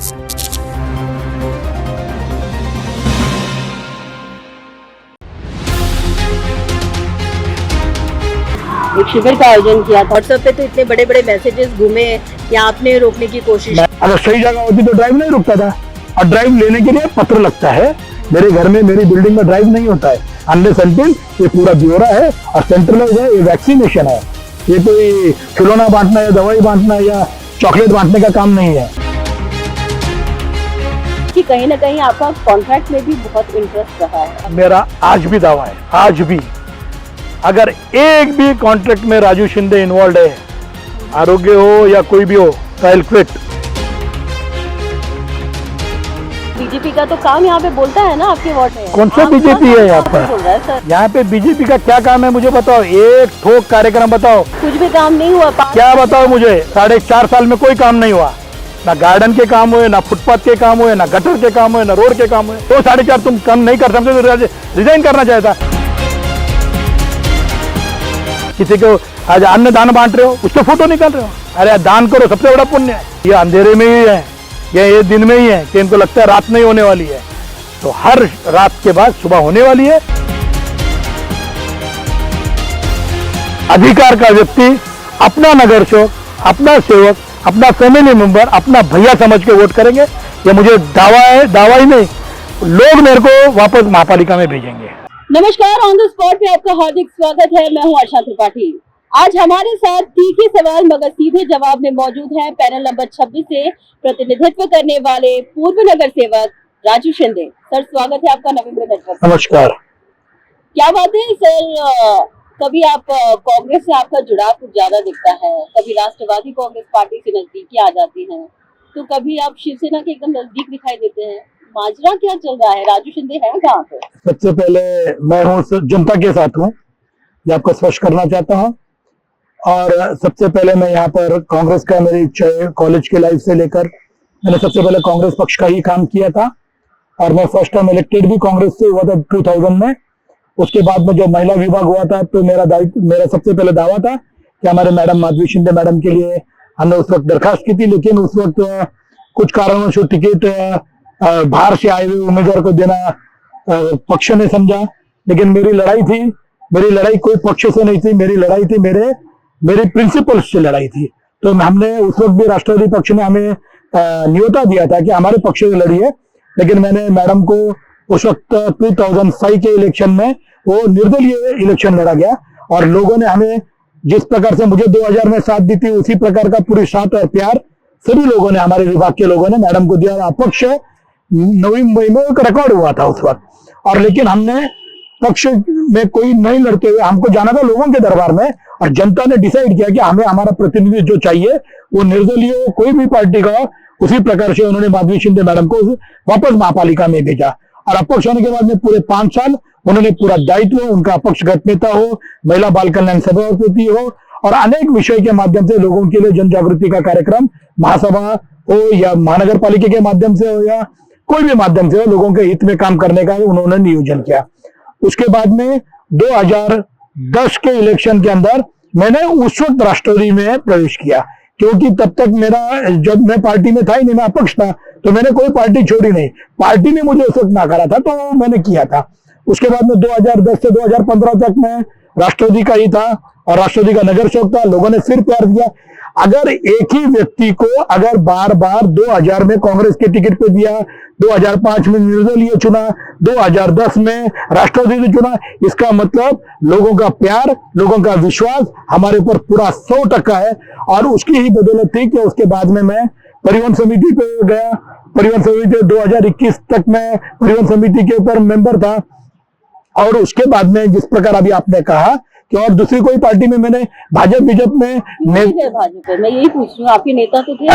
एक शिविर का आयोजन किया था। व्हाट्सएप पे तो इतने बड़े बड़े मैसेजेस घूमे या आपने रोकने की कोशिश? अगर सही जगह होती तो ड्राइव नहीं रुकता था, और ड्राइव लेने के लिए पत्र लगता है। मेरे घर में, मेरी बिल्डिंग में ड्राइव नहीं होता है अनलेस अनटिल ये पूरा ब्यौरा है और सेंट्रलाइज है, ये वैक्सीनेशन है। ये कोई खिलौना बांटना या दवाई बांटना या चॉकलेट बांटने का काम नहीं है। कि कहीं ना कहीं आपका कॉन्ट्रैक्ट में भी बहुत इंटरेस्ट रहा है। मेरा आज भी दावा है, आज भी अगर एक भी कॉन्ट्रैक्ट में राजू शिंदे इन्वॉल्व है, आरोग्य हो या कोई भी हो, तो आई विल क्विट। बीजेपी का तो काम यहाँ पे बोलता है ना आपके वार्ड में। कौन सा बीजेपी है यहाँ पर? यहाँ पे बीजेपी का क्या काम है मुझे बताओ, एक ठोक कार्यक्रम बताओ। कुछ भी काम नहीं हुआ। क्या बताओ मुझे? 4.5 साल में कोई काम नहीं हुआ, ना गार्डन के काम हुए, ना फुटपाथ के काम हुए, ना गटर के काम हुए, ना रोड के काम हुए। तो 4.5 तुम कम नहीं कर सकते तो रिजाइन करना चाहता। किसी को आज अन्न दान बांट रहे हो, उसके फोटो निकाल रहे हो। अरे दान करो, सबसे बड़ा पुण्य है। ये अंधेरे में ही है या ये दिन में ही है कि इनको लगता है रात नहीं होने वाली है, तो हर रात के बाद सुबह होने वाली है। अधिकार का व्यक्ति अपना नगर सेवक, अपना सेवक, अपना फैमिली मेंबर, अपना भैया समझ के वोट करेंगे। ये मुझे दावा है, दावा ही नहीं, लोग मेरे को वापस महापालिका में भेजेंगे। नमस्कार, ऑन द स्पॉट पे आपका हार्दिक स्वागत है। मैं हूं आशा त्रिपाठी। आज हमारे साथ तीखे सवाल मगर सीधे जवाब में मौजूद है पैनल नंबर 26 से प्रतिनिधित्व करने वाले पूर्व नगर सेवक राजू शिंदे। सर, स्वागत है आपका नवीन नेटवर्क। नमस्कार। क्या बात है सर, कभी आप कांग्रेस से आपका जुड़ाव कुछ ज्यादा दिखता है, कभी राष्ट्रवादी कांग्रेस पार्टी से नजदीकी आ जाती है, तो कभी आप शिवसेना के एकदम नजदीक दिखाई देते हैं। माजरा क्या चल रहा है? राजू शिंदे है कहाँ पे? सबसे पहले मैं हूँ जनता के साथ हूँ, ये आपको स्पष्ट करना चाहता हूँ। और सबसे पहले मैं यहाँ पर कांग्रेस का, मेरी कॉलेज के लाइफ से लेकर मैंने सबसे पहले कांग्रेस पक्ष का ही काम किया था, और मैं फर्स्ट टाइम इलेक्टेड भी कांग्रेस से हुआ था 2000 में। उसके बाद में जो महिला विभाग हुआ था, तो मेरा सबसे पहले दावा था कि हमारे मैडम माधवी शिंदे मैडम के लिए हमने उस वक्त दरखास्त की थी, लेकिन उस वक्त कुछ कारणों से टिकट बाहर से आए हुए उम्मीदवार को देना पक्ष ने समझा। लेकिन मेरी लड़ाई थी, मेरी लड़ाई कोई पक्ष से नहीं थी, मेरी लड़ाई थी मेरे प्रिंसिपल्स से लड़ाई थी। तो हमने उस वक्त भी राष्ट्रवादी पक्ष ने हमें न्योता दिया था कि हमारे पक्ष से लड़िए, लेकिन मैंने मैडम को उस वक्त 2005 के इलेक्शन में वो निर्दलीय इलेक्शन लड़ा गया, और लोगों ने हमें जिस प्रकार से मुझे 2000 में साथ दी थी, उसी प्रकार का पूरी साथ और प्यार सभी लोगों ने, हमारे विभाग के लोगों ने मैडम को दिया। अपक्ष 9 मुंबई में एक रिकॉर्ड हुआ था उस वक्त, और लेकिन हमने पक्ष में कोई नहीं लड़ते हुए हमको जाना था लोगों के दरबार में, और जनता ने डिसाइड किया कि हमें हमारा प्रतिनिधि जो चाहिए वो निर्दलीय हो, कोई भी पार्टी का हो। उसी प्रकार से उन्होंने माधवी शिंदे मैडम को वापस महापालिका में भेजा, और अपक्ष होने के बाद में पूरे 5 साल उन्होंने पूरा दायित्व, उनका अपक्षगत नेता हो, महिला बाल कल्याण सभापति हो, और अनेक विषय के माध्यम से लोगों के लिए जन जागृति का कार्यक्रम, महासभा हो या महानगर पालिका के माध्यम से हो या कोई भी माध्यम से हो, लोगों के हित में काम करने का उन्होंने नियोजन किया। उसके बाद में 2010 के इलेक्शन के अंदर मैंने उस वक्त राष्ट्रवादी में प्रवेश किया, क्योंकि तब तक मेरा, जब मैं पार्टी में था ही नहीं, मैं अपक्ष था, तो मैंने कोई पार्टी छोड़ी नहीं। पार्टी ने मुझे उस वक्त नकारा था तो मैंने किया था। उसके बाद में 2010 से 2015 तक मैं राष्ट्रवादी का ही था, और राष्ट्रवादी का नगर सेवक था। लोगों ने फिर प्यार दिया। अगर एक ही व्यक्ति को अगर बार बार 2000 में कांग्रेस के टिकट पे दिया, 2005 में निर्दलीय चुना, 2010 में राष्ट्रवादी ने चुना, इसका मतलब लोगों का प्यार, लोगों का विश्वास हमारे ऊपर पूरा 100% है। और उसकी ही बदौलत थी कि उसके बाद में मैं परिवहन समिति पे गया। परिवहन समिति 2021 तक मैं परिवहन समिति के ऊपर मेंबर था, और उसके बाद में जिस प्रकार अभी आपने कहा कि और दूसरी कोई पार्टी में मैंने भाजपा में भाजपा, मैं यही पूछ रही हूँ, आपके नेता तो थे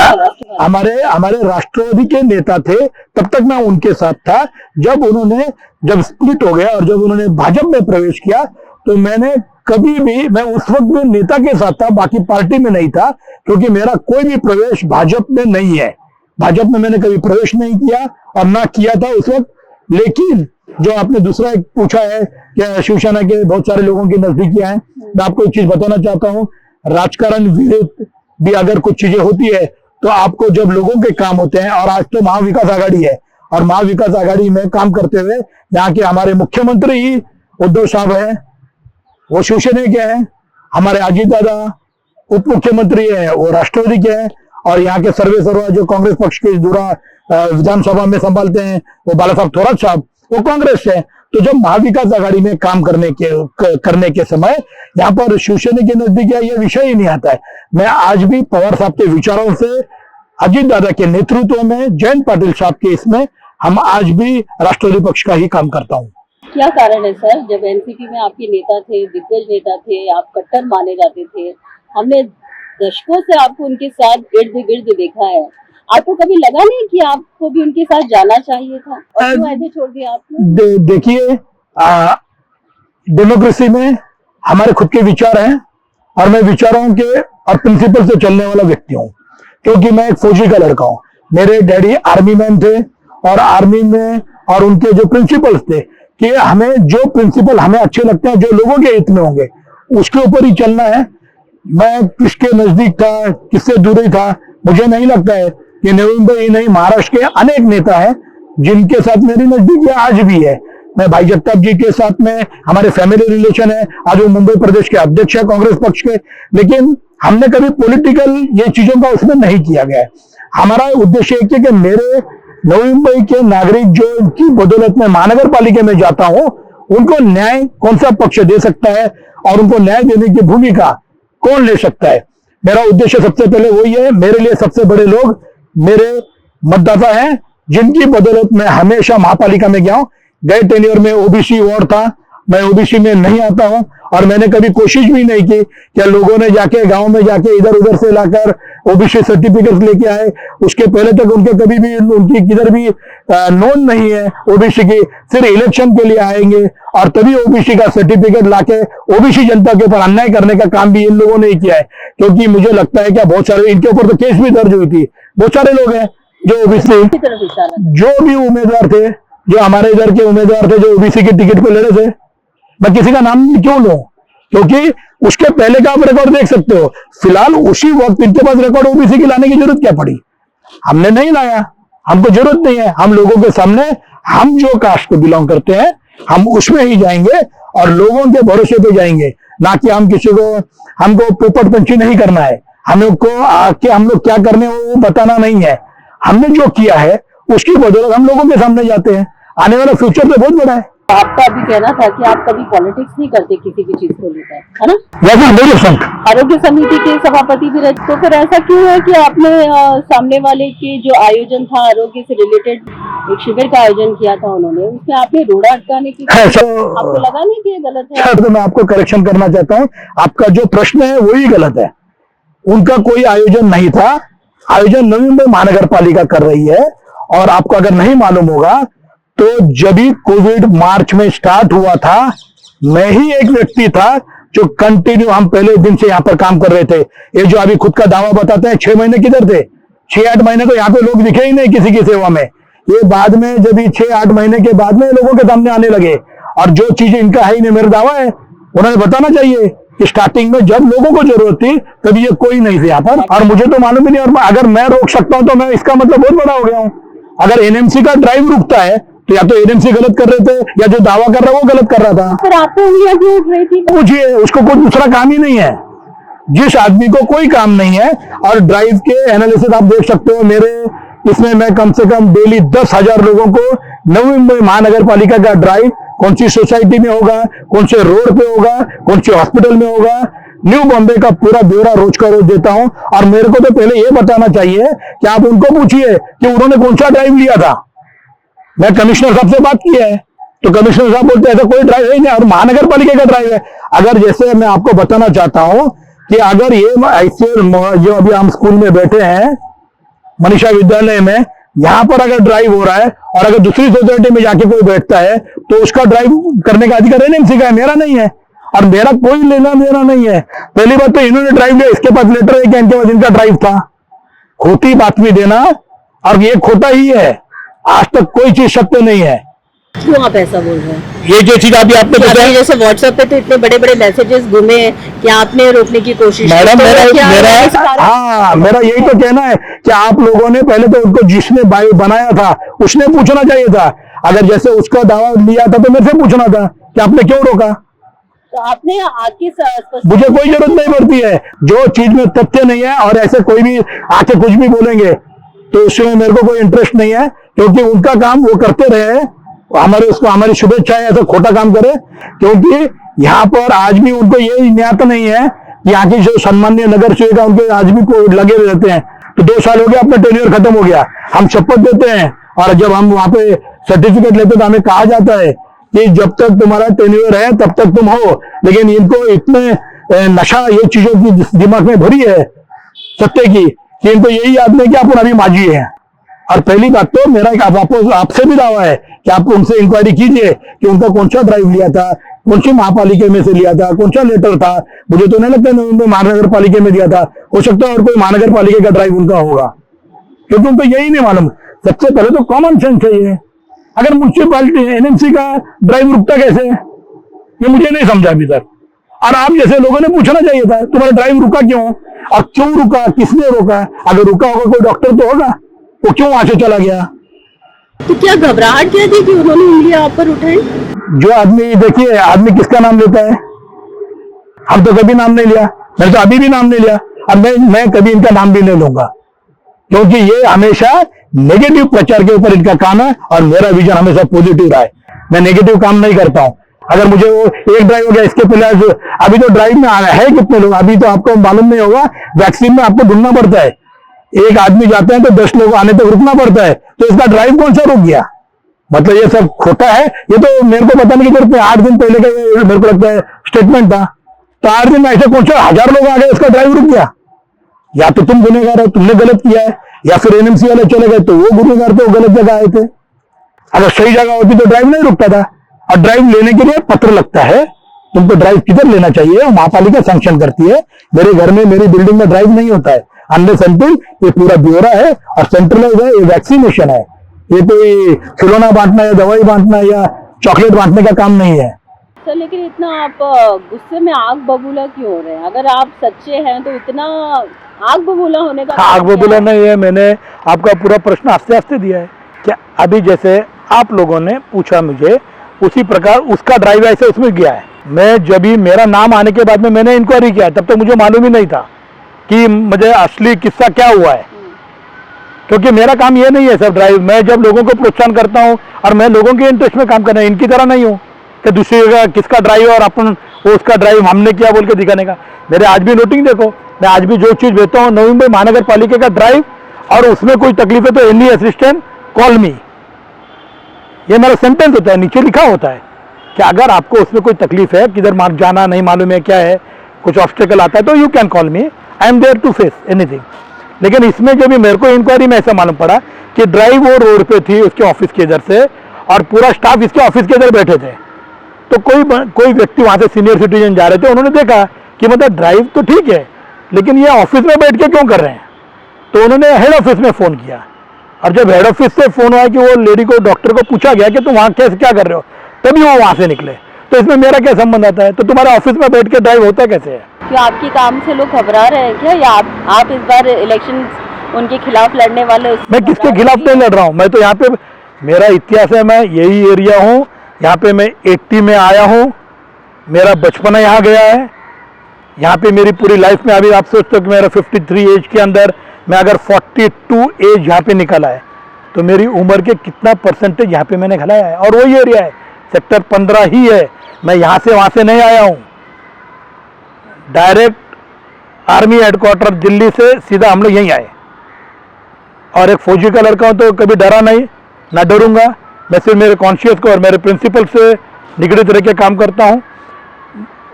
हमारे राष्ट्रवादी के नेता थे, तब तक मैं उनके साथ था। जब स्प्लिट हो गया और जब उन्होंने भाजपा में प्रवेश किया, तो मैंने कभी भी, मैं उस वक्त में नेता के साथ था, बाकी पार्टी में नहीं था, क्योंकि मेरा कोई भी प्रवेश भाजपा में नहीं है। भाजपा में मैंने कभी प्रवेश नहीं किया और ना किया था उस वक्त। लेकिन जो आपने दूसरा एक पूछा है कि शिवसेना के बहुत सारे लोगों की नजदीकियां हैं, मैं आपको एक चीज बताना चाहता हूं, राजकारण विरुद्ध भी अगर कुछ चीजें होती है तो आपको जब लोगों के काम होते हैं, और आज तो महाविकास आघाड़ी है, और महाविकास आघाड़ी में काम करते हुए यहाँ के हमारे मुख्यमंत्री ही उद्धव साहब हैं, वो शिवसेना के हैं, हमारे अजीत दादा उप मुख्यमंत्री है वो राष्ट्रवादी के हैं, और यहाँ के सर्वे सर्वा जो कांग्रेस पक्ष के दूरा विधानसभा में संभालते हैं वो बाला साहब थोराट साहब, वो कांग्रेस से। तो जब महाविकास आघाड़ी में काम करने के समय यहाँ पर शिवसेना के नजदीक यह विषय ही नहीं आता है। मैं आज भी पवार साहब के विचारों से, अजीत दादा के नेतृत्व में, जयंत पाटिल साहब के इसमें हम आज भी राष्ट्रवादी पक्ष का ही काम करता हूँ। क्या कारण है सर, जब एनसीपी में आपके नेता थे, दिग्गज नेता थे, आप कट्टर माने जाते थे, हमने दशकों से आपको उनके साथ इर्द गिर्द देखा है, आपको कभी लगा नहीं कि आपको भी उनके साथ जाना चाहिए था, और क्यों ऐसे छोड़ दिया आपने? देखिए, डेमोक्रेसी में हमारे खुद के विचार हैं, और मैं विचारों के और प्रिंसिपल से चलने वाला व्यक्ति हूँ, क्योंकि मैं एक फौजी का लड़का हूँ। मेरे डैडी आर्मी मैन थे, और आर्मी में और उनके जो प्रिंसिपल्स थे कि हमें जो प्रिंसिपल हमें अच्छे लगते हैं, जो लोगों के हित में होंगे, उसके ऊपर ही चलना है। मैं किसके नजदीक था, किससे दूर ही था, मुझे नहीं लगता है कि नवी मुंबई ही नहीं, महाराष्ट्र के अनेक नेता हैं जिनके साथ मेरी नजदीकी आज भी है। मैं भाई जगताप जी के साथ में हमारे फैमिली रिलेशन है, आज वो मुंबई प्रदेश के अध्यक्ष है कांग्रेस पक्ष के, लेकिन हमने कभी पॉलिटिकल ये चीजों का उसमें नहीं किया गया है। हमारा उद्देश्य एक है कि मेरे नवी मुंबई के नागरिक जो इनकी बदौलत में महानगर पालिका में जाता हूं, उनको न्याय कौन सा पक्ष दे सकता है, और उनको न्याय देने की भूमिका कौन ले सकता है। मेरा उद्देश्य सबसे पहले वही है। मेरे लिए सबसे बड़े लोग मेरे मतदाता हैं, जिनकी बदौलत मैं हमेशा महापालिका में गया हूं। गए टेन्योर में ओबीसी वार्ड था, मैं ओबीसी में नहीं आता हूं, और मैंने कभी कोशिश भी नहीं की कि लोगों ने जाके गांव में जाके इधर उधर से लाकर ओबीसी सर्टिफिकेट लेके आए। उसके पहले तक उनके कभी भी उनकी किधर भी नोन नहीं है ओबीसी की, सिर्फ इलेक्शन के लिए आएंगे और तभी ओबीसी का सर्टिफिकेट लाके ओबीसी जनता के ऊपर अन्याय करने का काम भी इन लोगों ने किया है। क्योंकि मुझे लगता है कि बहुत सारे इनके ऊपर तो केस भी दर्ज हुई थी। बहुत सारे लोग हैं जो ओबीसी, जो भी उम्मीदवार थे, जो हमारे इधर के उम्मीदवार थे, जो ओबीसी के टिकट पे लड़े थे, मैं किसी का नाम क्यों लूं, क्योंकि उसके पहले का आप रिकॉर्ड देख सकते हो। फिलहाल उसी वक्त इनके पास रिकॉर्ड ओबीसी की लाने की जरूरत क्या पड़ी? हमने नहीं लाया, हमको जरूरत नहीं है। हम लोगों के सामने, हम जो कास्ट को बिलोंग करते हैं, हम उसमें ही जाएंगे और लोगों के भरोसे पे जाएंगे, ना कि हम किसी को, हमको पोपट पंछी नहीं करना है। हमको आके हम लोग क्या करने वो बताना नहीं है। हमने जो किया है उसकी बदौलत हम लोगों के सामने जाते हैं। आने वाला फ्यूचर तो बहुत बड़ा है। आपका भी कहना था कि आप कभी पॉलिटिक्स नहीं करते किसी भी चीज को लेकर, है ना? आरोग्य समिति के सभापति भी रहे, तो फिर ऐसा क्यों है कि आपने सामने वाले के जो आयोजन था आरोग्य से रिलेटेड एक शिविर का आयोजन किया था उन्होंने, उसमें आपने रोड़ा अटकाने की, आपको लगा नहीं कि ये गलत है? तो मैं आपको करेक्शन करना चाहता हूँ। आपका जो प्रश्न है वही गलत है। उनका कोई आयोजन नहीं था। आयोजन नवी मुंबई महानगर पालिका कर रही है। और आपको अगर नहीं मालूम होगा तो जब भी कोविड मार्च में स्टार्ट हुआ था, मैं ही एक व्यक्ति था जो कंटिन्यू, हम पहले दिन से यहाँ पर काम कर रहे थे। ये जो अभी खुद का दावा बताते हैं 6 महीने किधर थे? 6-8 महीने तो यहाँ पे लोग दिखे ही नहीं किसी की सेवा में। ये बाद में जब 6-8 महीने के बाद में लोगों के सामने आने लगे, और जो चीजें इनका है ही नहीं, मेरा दावा है, उन्होंने बताना चाहिए कि स्टार्टिंग में जब लोगों को जरूरत थी तभी ये कोई नहीं थे यहाँ पर, और मुझे तो मालूम ही नहीं। और अगर मैं रोक सकता हूं तो मैं, इसका मतलब बहुत बड़ा हो गया हूं। अगर एनएमसी का ड्राइव रुकता है तो या तो एनएमसी गलत कर रहे थे, या जो दावा कर रहा है वो गलत कर रहा था। फिर आपको उंगलियां क्यों उठ रही थी? पूछिए, उसको कोई दूसरा काम ही नहीं है। जिस आदमी को कोई काम नहीं है, और ड्राइव के एनालिसिस आप देख सकते हो मेरे इसमें, मैं कम से कम डेली 10,000 लोगों को नवी मुंबई महानगर पालिका का ड्राइव कौन सी सोसाइटी में होगा, कौन से रोड पे होगा, कौन से हॉस्पिटल में होगा, न्यू बॉम्बे का पूरा ब्यौरा रोज का रोज देता हूं। और मेरे को तो पहले ये बताना चाहिए कि आप उनको पूछिए कि उन्होंने कौन सा ड्राइव लिया था। मैं कमिश्नर साहब से बात की है तो कमिश्नर साहब बोलते हैं ऐसा कोई ड्राइव है नहीं, और महानगर पालिका का ड्राइव है। अगर जैसे मैं आपको बताना चाहता हूं कि अगर ये ऐसे जो अभी हम स्कूल में बैठे हैं मनीषा विद्यालय में, यहां पर अगर ड्राइव हो रहा है और अगर दूसरी सोसाइटी में जाके कोई बैठता है तो उसका ड्राइव करने का अधिकार एनएमसी का है, मेरा नहीं है। और मेरा कोई लेना देना नहीं है। पहली बात तो इन्होंने ड्राइव लिया, इसके पास लेटर है कि इनके पास इनका ड्राइव था। खोटी बातमी देना, और ये खोटा ही है। आज तक कोई चीज सत्य नहीं है। क्यों आप ऐसा बोल रहे हैं? ये जो चीज अभी आपने कि बताया, आपने जैसे व्हाट्सएप पे तो इतने बड़े बड़े मैसेजेस घूमे हैं कि आपने रोकने की कोशिश की, मैडम तो मेरा क्या मेरा इस कारण- हाँ मेरा यही तो कहना है कि आप लोगों ने पहले तो उनको जिसने बायो बनाया था उसने पूछना चाहिए था। अगर जैसे उसका दावा लिया था तो मेरे से पूछना था कि आपने क्यों रोका। तो आपने आके स्पष्ट- मुझे कोई जरूरत नहीं पड़ती है। जो चीज में तथ्य नहीं है और ऐसे कोई भी आके कुछ भी बोलेंगे तो उसमें मेरे को कोई इंटरेस्ट नहीं है, क्योंकि उनका काम वो करते रहे। हमारे उसको हमारी शुभेच्छा है ऐसा खोटा काम करे, क्योंकि यहाँ पर आज भी उनको ये ज्ञात नहीं है कि यहाँ की जो सम्मान्य नगर सेविका उनके आज भी को लगे रहते हैं। तो 2 साल हो गया, अपना टेन्योर खत्म हो गया, हम शपथ देते हैं और जब हम वहां पे सर्टिफिकेट लेते तो हमें कहा जाता है कि जब तक तुम्हारा टेन्योर है तब तक तुम हो। लेकिन इनको इतने नशा ये चीजों की दिमाग में भरी है सत्य की कि इनको यही याद नहीं कि आप अभी माजी हैं। और पहली बात तो मेरा आपसे भी दावा है कि आप उनसे इंक्वायरी कीजिए कि उनका कौन सा ड्राइव लिया था, कौन सी महापालिका में से लिया था, कौन सा लेटर था। मुझे तो नहीं लगता उन्होंने महानगर पालिका में दिया था, हो सकता है और कोई महानगर पालिका का ड्राइव उनका होगा, क्योंकि उनको यही नहीं मालूम। सबसे पहले तो कॉमन सेंस चाहिए। अगर म्यूनसिपालिटी एनएमसी का ड्राइव रुकता कैसे, ये मुझे नहीं समझा अभी तक। और आप जैसे लोगों ने पूछना चाहिए था तुम्हारा ड्राइव रुका क्यों और क्यों रुका, किसने रोका। अगर रुका होगा कोई डॉक्टर तो होगा, वो क्यों वहां से चला गया। तो क्या घबराहट क्या थी कि उन्होंने उंगलियां आप पर उठाई? जो आदमी, देखिए आदमी किसका नाम लेता है, हम तो कभी नाम नहीं लिया, मैंने तो अभी भी नाम नहीं लिया और मैं कभी इनका नाम भी नहीं लूंगा, क्योंकि ये हमेशा नेगेटिव प्रचार के ऊपर इनका काम है और मेरा विजन हमेशा पॉजिटिव रहा है। मैं नेगेटिव काम नहीं करता हूं। अगर मुझे वो एक ड्राइव हो गया, इसके पहले अभी तो ड्राइव में है कितने लोग, अभी तो आपको मालूम नहीं होगा, वैक्सीन में आपको ढूंढना पड़ता है। एक आदमी जाते हैं तो 10 लोग आने तक रुकना पड़ता है, तो इसका ड्राइव कौन सा रुक गया। मतलब ये सब खोटा है। ये तो मेरे को बताने की जरूरत नहीं, 8 दिन पहले का मेरे को लगता है स्टेटमेंट था, तो 8 दिन में ऐसे कौन सा 1000 लोग आ गए, इसका ड्राइव रुक गया। या तो तुम गुनहगार हो, तुमने गलत किया है, या फिर एनएमसी वाले चले गए तो वो गुनहगार थे, वो गलत जगह आए थे। अगर सही जगह होती तो ड्राइव नहीं रुकता था। और ड्राइव लेने के लिए पत्र लगता है, तुमको ड्राइव किधर लेना चाहिए महापालिका सैंक्शन करती है। मेरे घर में मेरी बिल्डिंग में ड्राइव नहीं होता है अनलेस अनटिल ये पूरा ब्यौरा है और सेंट्रलाइज है, ये वैक्सीनेशन है। ये कोई खिलौना बांटना या दवाई बांटना या चॉकलेट बांटने का काम नहीं है। सर लेकिन इतना आप गुस्से में आग बबूला क्यों हो रहे हैं? अगर आप सच्चे हैं तो इतना आग बबूला होने का आग कारण क्या बबूला है? नहीं है, मैंने आपका पूरा प्रश्न आस्ते आस्ते दिया है। क्या अभी जैसे आप लोगों ने पूछा मुझे, उसी प्रकार उसका ड्राइव ऐसे उसमें गया है। मैं जब भी मेरा नाम आने के बाद में मैंने इंक्वायरी किया, तब तो मुझे मालूम ही नहीं था कि मुझे असली किस्सा क्या हुआ है, क्योंकि मेरा काम ये नहीं है सब ड्राइव। मैं जब लोगों को प्रोत्साहन करता हूँ और मैं लोगों के इंटरेस्ट में काम करना, इनकी तरह नहीं हूँ कि दूसरी जगह किसका ड्राइव और अपन वो उसका ड्राइव हमने किया बोल के दिखाने का। मेरे आज भी नोटिंग देखो, मैं आज भी जो चीज भेजता हूँ, नवी मुंबई महानगर पालिका का ड्राइव, और उसमें कोई तकलीफ है तो एनी असिस्टेंट कॉल मी, ये मेरा सेंटेंस होता है, नीचे लिखा होता है कि अगर आपको उसमें कोई तकलीफ है, किधर मार्ग जाना नहीं मालूम है क्या है, कुछ ऑब्स्टेकल आता है तो you can call me, I am there to face anything. लेकिन इसमें जब भी मेरे को इंक्वायरी में ऐसा मालूम पड़ा कि ड्राइव वो रोड पे थी उसके ऑफिस के इधर से और पूरा स्टाफ इसके ऑफिस के इधर बैठे थे, तो कोई व्यक्ति वहां से सीनियर सिटीजन जा रहे थे, उन्होंने देखा कि मतलब ड्राइव तो ठीक है लेकिन ये ऑफिस में बैठ के क्यों कर रहे हैं। तो उन्होंने हेड ऑफिस में फोन किया और जब हेड ऑफिस से फोन आया कि वो लेडी को, डॉक्टर को पूछा गया कि तुम वहां कैसे क्या कर रहे हो, तभी वो वहां से निकले। तो इसमें मेरा क्या संबंध आता है? तो तुम्हारे ऑफिस में बैठ के ड्राइव होता कैसे है? क्या आपके काम से लोग घबरा रहे हैं क्या, या आप इस बार इलेक्शन उनके खिलाफ लड़ने वाले? मैं किसके खिलाफ नहीं लड़ रहा हूँ, मैं तो यहाँ पे, मेरा इतिहास है, मैं यही एरिया हूँ, यहाँ पे मैं 80 में आया हूँ, मेरा बचपना यहाँ गया है, यहाँ पे मेरी पूरी लाइफ में, अभी आप सोचते हो कि मेरा 53 एज के अंदर मैं अगर 42 एज यहाँ पे निकला है तो मेरी उम्र के कितना परसेंटेज यहाँ पे मैंने खिलाया है। और वही एरिया है, सेक्टर 15 ही है, मैं यहाँ से वहाँ से नहीं आया हूँ। डायरेक्ट आर्मी हेडक्वार्टर दिल्ली से सीधा हम लोग यहीं आए, और एक फौजी का लड़का हूँ तो कभी डरा नहीं, ना डरूंगा। मैं सिर्फ मेरे कॉन्शियस को और मेरे प्रिंसिपल से निगड़ित रह के काम करता हूँ।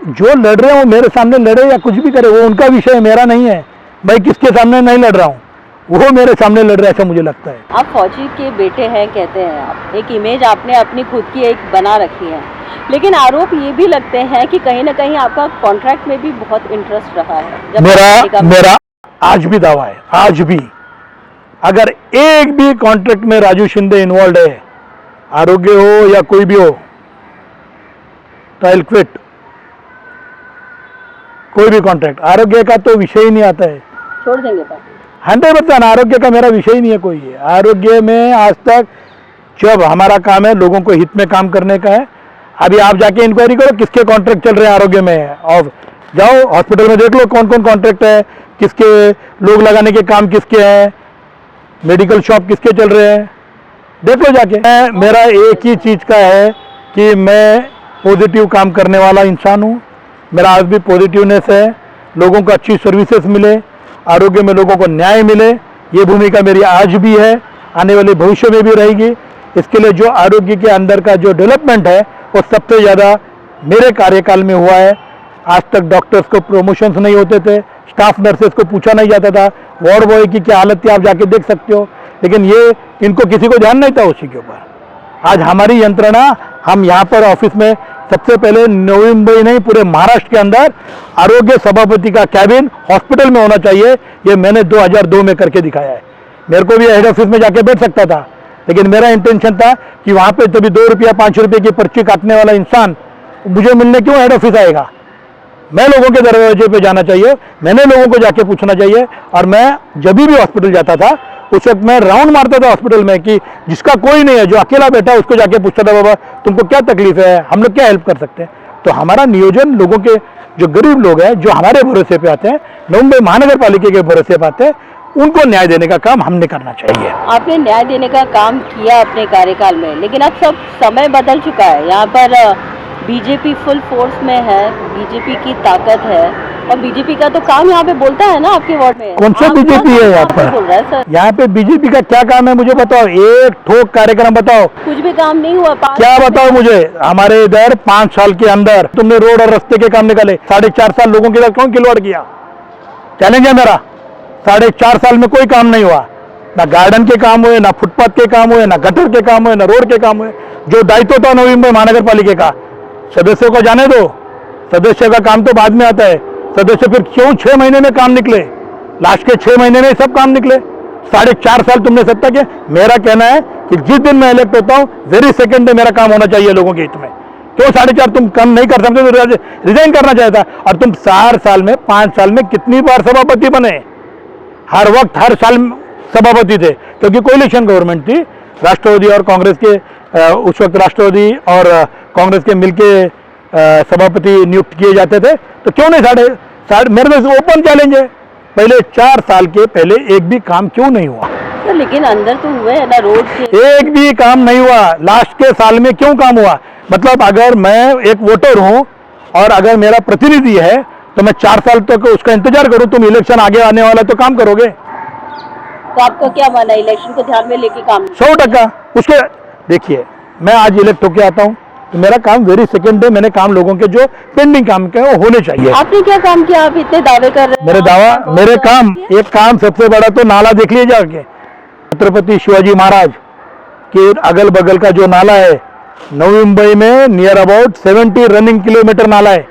जो लड़ रहे हैं वो मेरे सामने लड़े या कुछ भी करे, वो उनका विषय, मेरा नहीं है। मैं किसके सामने नहीं लड़ रहा हूँ, वो मेरे सामने लड़ रहे हैं, ऐसा मुझे लगता है। आप फौजी के बेटे हैं कहते हैं, आप एक इमेज आपने अपनी खुद की एक बना रखी है, लेकिन आरोप ये भी लगते हैं कि कहीं ना कहीं आपका कॉन्ट्रैक्ट में भी बहुत इंटरेस्ट रहा है। जब मेरा आज भी दावा है, आज भी अगर एक भी कॉन्ट्रैक्ट में राजू शिंदे इन्वॉल्व है आरोग्य हो या कोई भी हो, तो आई क्विट कोई भी कॉन्ट्रैक्ट। आरोग्य का तो विषय ही नहीं आता है, छोड़ देंगे पार्टी? 100%। आरोग्य का मेरा विषय ही नहीं है कोई है। आरोग्य में आज तक जब हमारा काम है लोगों को हित में काम करने का है। अभी आप जाके इंक्वायरी करो किसके कॉन्ट्रैक्ट चल रहे हैं आरोग्य में, और जाओ हॉस्पिटल में देख लो कौन कौन कॉन्ट्रैक्ट है, किसके लोग लगाने के काम किसके हैं, मेडिकल शॉप किसके चल रहे हैं, देख लो जाके। मेरा एक ही चीज़ का है कि मैं पॉजिटिव काम करने वाला इंसान हूँ। मेरा आज भी पॉजिटिवनेस है, लोगों को अच्छी सर्विसेज मिले, आरोग्य में लोगों को न्याय मिले, ये भूमिका मेरी आज भी है, आने वाले भविष्य में भी रहेगी। इसके लिए जो आरोग्य के अंदर का जो डेवलपमेंट है वो सबसे ज़्यादा मेरे कार्यकाल में हुआ है। आज तक डॉक्टर्स को प्रमोशंस नहीं होते थे, स्टाफ नर्सेस को पूछा नहीं जाता था, वार्ड बॉय की क्या हालत थी आप जाके देख सकते हो, लेकिन ये इनको किसी को ध्यान नहीं था उसी के ऊपर। आज हमारी यंत्रणा, हम यहाँ पर ऑफिस में सबसे पहले नवी मुंबई नहीं पूरे महाराष्ट्र के अंदर आरोग्य सभापति का कैबिन हॉस्पिटल में होना चाहिए, ये मैंने 2002 में करके दिखाया है। मेरे को भी हेड ऑफिस में जाके बैठ सकता था, लेकिन मेरा इंटेंशन था कि वहाँ पे तभी 2 रुपया 5 रुपये की पर्ची काटने वाला इंसान मुझे मिलने क्यों हेड ऑफिस आएगा। मैं लोगों के दरवाजे पे जाना चाहिए, मैंने लोगों को जाके पूछना चाहिए। और मैं जब भी हॉस्पिटल जाता था उस वक्त मैं राउंड मारता था हॉस्पिटल में कि जिसका कोई नहीं है, जो अकेला बैठा है, उसको जाके पूछता था बाबा तुमको क्या तकलीफ है, हम लोग क्या हेल्प कर सकते हैं। तो हमारा नियोजन लोगों के, जो गरीब लोग हैं जो हमारे भरोसे पे आते हैं, मुंबई महानगर पालिका के भरोसे पे आते हैं, उनको न्याय देने का काम हमने करना चाहिए। आपने न्याय देने का काम किया अपने कार्यकाल में, लेकिन अब सब समय बदल चुका है। यहाँ पर बीजेपी फुल फोर्स में है, बीजेपी की ताकत है, और बीजेपी का तो काम यहाँ पे बोलता है ना आपके वार्ड में। कौन सा बीजेपी है यहाँ पर? बोल रहा है सर, यहाँ पे बीजेपी का क्या काम है मुझे बताओ, एक ठोक कार्यक्रम बताओ। कुछ भी काम नहीं हुआ। क्या बताओ मुझे, हमारे इधर 5 साल के अंदर तुमने रोड और रास्ते के काम निकाले, 4.5 साल लोगों के इधर कौन खिलवाड़ किया? चैलेंज है मेरा, 4.5 साल में कोई काम नहीं हुआ, ना गार्डन के काम हुए, ना फुटपाथ के काम हुए, ना गटर के काम हुए, ना रोड के काम हुए। जो दायित्व था नवी मुंबई महानगर पालिका का, सदस्यों को जाने दो, सदस्य का काम तो बाद में आता है। सदस्य फिर क्यों 6 महीने में काम निकले, लास्ट के 6 महीने में सब काम निकले। 4.5 साल तुमने सत्ता के। मेरा कहना है कि जिस दिन मैं इलेक्ट होता हूँ वेरी सेकंड में मेरा काम होना चाहिए लोगों के हित में। क्यों 4.5 तुम कम नहीं कर सकते तो रिजाइन करना चाहता। और तुम 4 साल में 5 साल में कितनी बार सभापति बने? हर वक्त हर साल सभापति थे, क्योंकि कोalition गवर्नमेंट थी, राष्ट्रवादी और कांग्रेस के। उस वक्त राष्ट्रवादी और कांग्रेस के मिलके सभापति नियुक्त किए जाते थे। तो क्यों नहीं मेरे में ओपन चैलेंज है, पहले 4 साल के पहले एक भी काम क्यों नहीं हुआ? तो लेकिन अंदर तो हुए है ना, रोड के एक भी काम नहीं हुआ। लास्ट के साल में क्यों काम हुआ? मतलब अगर मैं एक वोटर हूं और अगर मेरा प्रतिनिधि है तो मैं 4 साल तक उसका इंतजार करूं, तुम इलेक्शन आगे आने वाला तो काम करोगे। तो आपका क्या मानना है, इलेक्शन को ध्यान में लेके काम? 100% उसके। देखिए मैं आज इलेक्ट होके आता हूं तो मेरा काम वेरी सेकंड है, मैंने काम लोगों के जो पेंडिंग काम के वो होने चाहिए। आपने क्या काम किया, आप इतने दावे कर रहे हैं? मेरे काम एक काम सबसे बड़ा तो नाला देख लीजिए जाके, छत्रपति शिवाजी महाराज के अगल बगल का जो नाला है नवी मुंबई में नियर अबाउट 70 रनिंग किलोमीटर नाला है,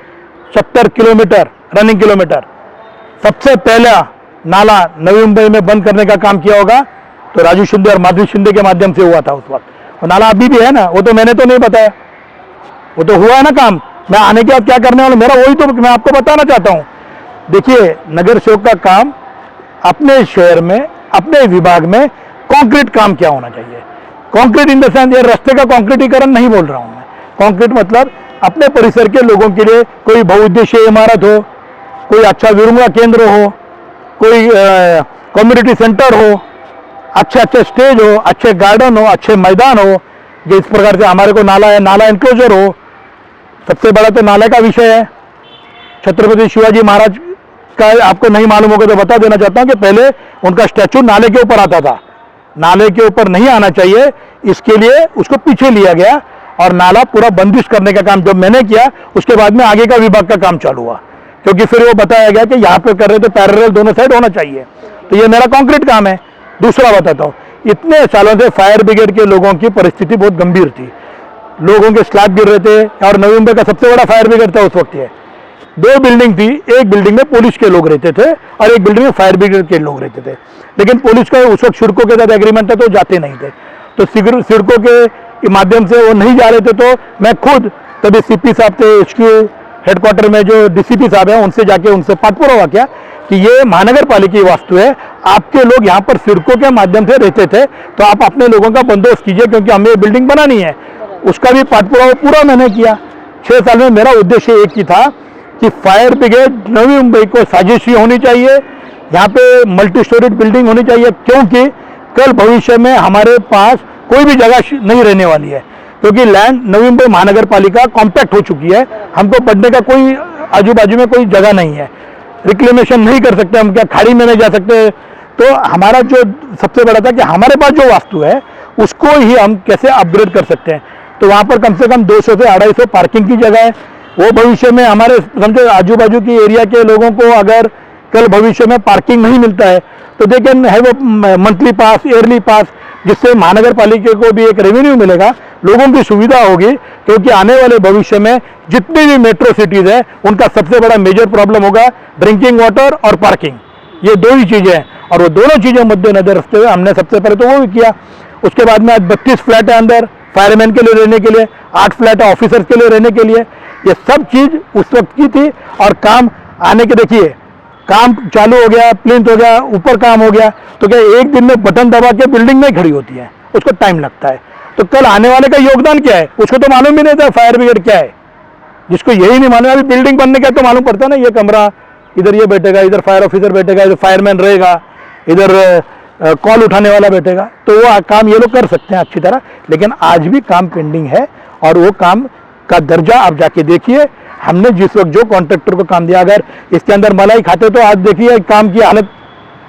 70 किलोमीटर रनिंग किलोमीटर। सबसे पहला नाला नवी मुंबई में बंद करने का काम किया होगा तो राजू शिंदे और माधवी शिंदे के माध्यम से हुआ था उस वक्त। और नाला अभी भी है ना, वो तो मैंने तो नहीं बताया, वो तो हुआ है ना काम। मैं आने के बाद क्या करने वाला, मेरा वही तो मैं आपको बताना चाहता हूँ। देखिए नगर सेवक का काम अपने शहर में अपने विभाग में कंक्रीट काम क्या होना चाहिए। कंक्रीट इन द सेंस ये रास्ते का कंक्रीटीकरण नहीं बोल रहा हूँ मैं। कंक्रीट मतलब अपने परिसर के लोगों के लिए कोई बहुउद्देशीय इमारत हो, कोई अच्छा विरुंगा केंद्र हो, कोई कम्युनिटी सेंटर हो, अच्छे स्टेज हो, अच्छे गार्डन हो, अच्छे मैदान हो। जिस प्रकार से हमारे को नाला है, नाला इंक्लोजर हो। सबसे बड़ा तो नाले का विषय है। छत्रपति शिवाजी महाराज का आपको नहीं मालूम होगा तो बता देना चाहता हूँ कि पहले उनका स्टैचू नाले के ऊपर आता था, नाले के ऊपर नहीं आना चाहिए, इसके लिए उसको पीछे लिया गया और नाला पूरा बंदिश करने का काम जब मैंने किया उसके बाद में आगे का विभाग का काम चालू हुआ, क्योंकि फिर वो बताया गया कि यहाँ पे कर रहे तो पैरेलल दोनों साइड होना चाहिए। तो ये मेरा कॉन्क्रीट काम है। दूसरा बताता हूँ, इतने सालों से फायर ब्रिगेड के लोगों की परिस्थिति बहुत गंभीर थी, लोगों के स्लैब गिर रहे थे और नवी मुंबई का सबसे बड़ा फायर ब्रिगेड था उस वक्त। ये 2 बिल्डिंग थी, एक बिल्डिंग में पुलिस के लोग रहते थे और एक बिल्डिंग में फायर ब्रिगेड के लोग रहते थे, लेकिन पुलिस का उस वक्त सिडको के साथ एग्रीमेंट था तो जाते नहीं थे। तो सिडको के के माध्यम से वो नहीं जा रहे थे, तो मैं खुद तभी सीपी साहब थे HQ हेडक्वार्टर में, जो DCP साहब हैं, उनसे जाके उनसे पाठपुरावा किया कि ये महानगर पालिका की वास्तु है, आपके लोग यहाँ पर सिरकों के माध्यम से रहते थे, तो आप अपने लोगों का बंदोबस्त कीजिए, क्योंकि हमें ये बिल्डिंग बनानी है। उसका भी पाठपुरावा पूरा मैंने किया। 6 साल में मेरा उद्देश्य एक ही था कि फायर ब्रिगेड नवी मुंबई को साजिशी होनी चाहिए, यहाँ पे मल्टी स्टोरेज बिल्डिंग होनी चाहिए, क्योंकि कल भविष्य में हमारे पास कोई भी जगह नहीं रहने वाली है, क्योंकि लैंड नवी मुंबई महानगर पालिका कॉम्पैक्ट हो चुकी है। हमको बढ़ने का कोई आजू बाजू में कोई जगह नहीं है, रिक्लेमेशन नहीं कर सकते हम, क्या खाड़ी में नहीं जा सकते। तो हमारा जो सबसे बड़ा था कि हमारे पास जो वास्तु है उसको ही हम कैसे अपग्रेड कर सकते हैं। तो वहाँ पर कम से कम 200 से 250 पार्किंग की जगह है। वो भविष्य में हमारे समझो आजू बाजू की एरिया के लोगों को अगर कल भविष्य में पार्किंग नहीं मिलता है तो they can have monthly pass, yearly pass, जिससे महानगर पालिका को भी एक रेवेन्यू मिलेगा, लोगों की सुविधा होगी। क्योंकि आने वाले भविष्य में जितनी भी मेट्रो सिटीज़ है उनका सबसे बड़ा मेजर प्रॉब्लम होगा ड्रिंकिंग वाटर और पार्किंग, ये 2 ही चीज़ें हैं। और वो दोनों चीज़ें मद्देनजर रखते हुए हमने सबसे पहले तो वो भी किया। उसके बाद में आज 32 फ्लैट है अंदर फायरमैन के लिए रहने के लिए, 8 फ्लैट है ऑफिसर्स के लिए रहने के लिए। ये सब चीज़ उस वक्त की थी और काम आने के, देखिए काम चालू हो गया, प्लिंथ हो गया, ऊपर काम हो गया, तो क्या एक दिन में बटन दबा के बिल्डिंग नहीं खड़ी होती है, उसको टाइम लगता है। तो कल आने वाले का योगदान क्या है उसको तो मालूम भी नहीं था, फायर ब्रिगेड क्या है, जिसको यही नहीं मालूम, अभी बिल्डिंग बनने का तो मालूम पड़ता ना, ये कमरा इधर ये बैठेगा, इधर फायर ऑफिसर बैठेगा, इधर फायरमैन रहेगा, इधर कॉल उठाने वाला बैठेगा, तो वो काम ये लोग कर सकते हैं अच्छी तरह। लेकिन आज भी काम पेंडिंग है और वो काम का दर्जा आप जाके देखिए। हमने जिस वक्त जो कॉन्ट्रैक्टर को काम दिया, अगर इसके अंदर मलाई खाते तो आज देखिए काम की हालत,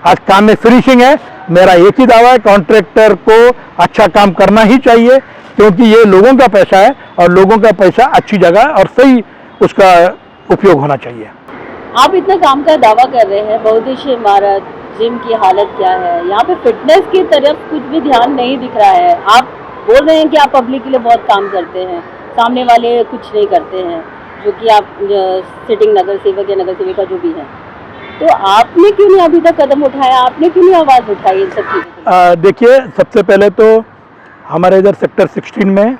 आज काम में फिनिशिंग है। मेरा एक ही दावा है, कॉन्ट्रैक्टर को अच्छा काम करना ही चाहिए, क्योंकि ये लोगों का पैसा है और लोगों का पैसा अच्छी जगह और सही उसका उपयोग होना चाहिए। आप इतना काम का दावा कर रहे हैं, बहुउद्देशीय इमारत, जिम की हालत क्या है, यहाँ पे फिटनेस की तरफ कुछ भी ध्यान नहीं दिख रहा है। आप बोल रहे हैं कि आप पब्लिक के लिए बहुत काम करते हैं, सामने वाले कुछ नहीं करते हैं, जो कि आप सिटिंग नगर सेवक या नगर सेविका जो भी हैं, तो आपने क्यों नहीं अभी तक कदम उठाया, आपने क्यों नहीं आवाज़ उठाई इन सब चीज़ों? देखिए, सबसे पहले तो हमारे इधर सेक्टर 16 में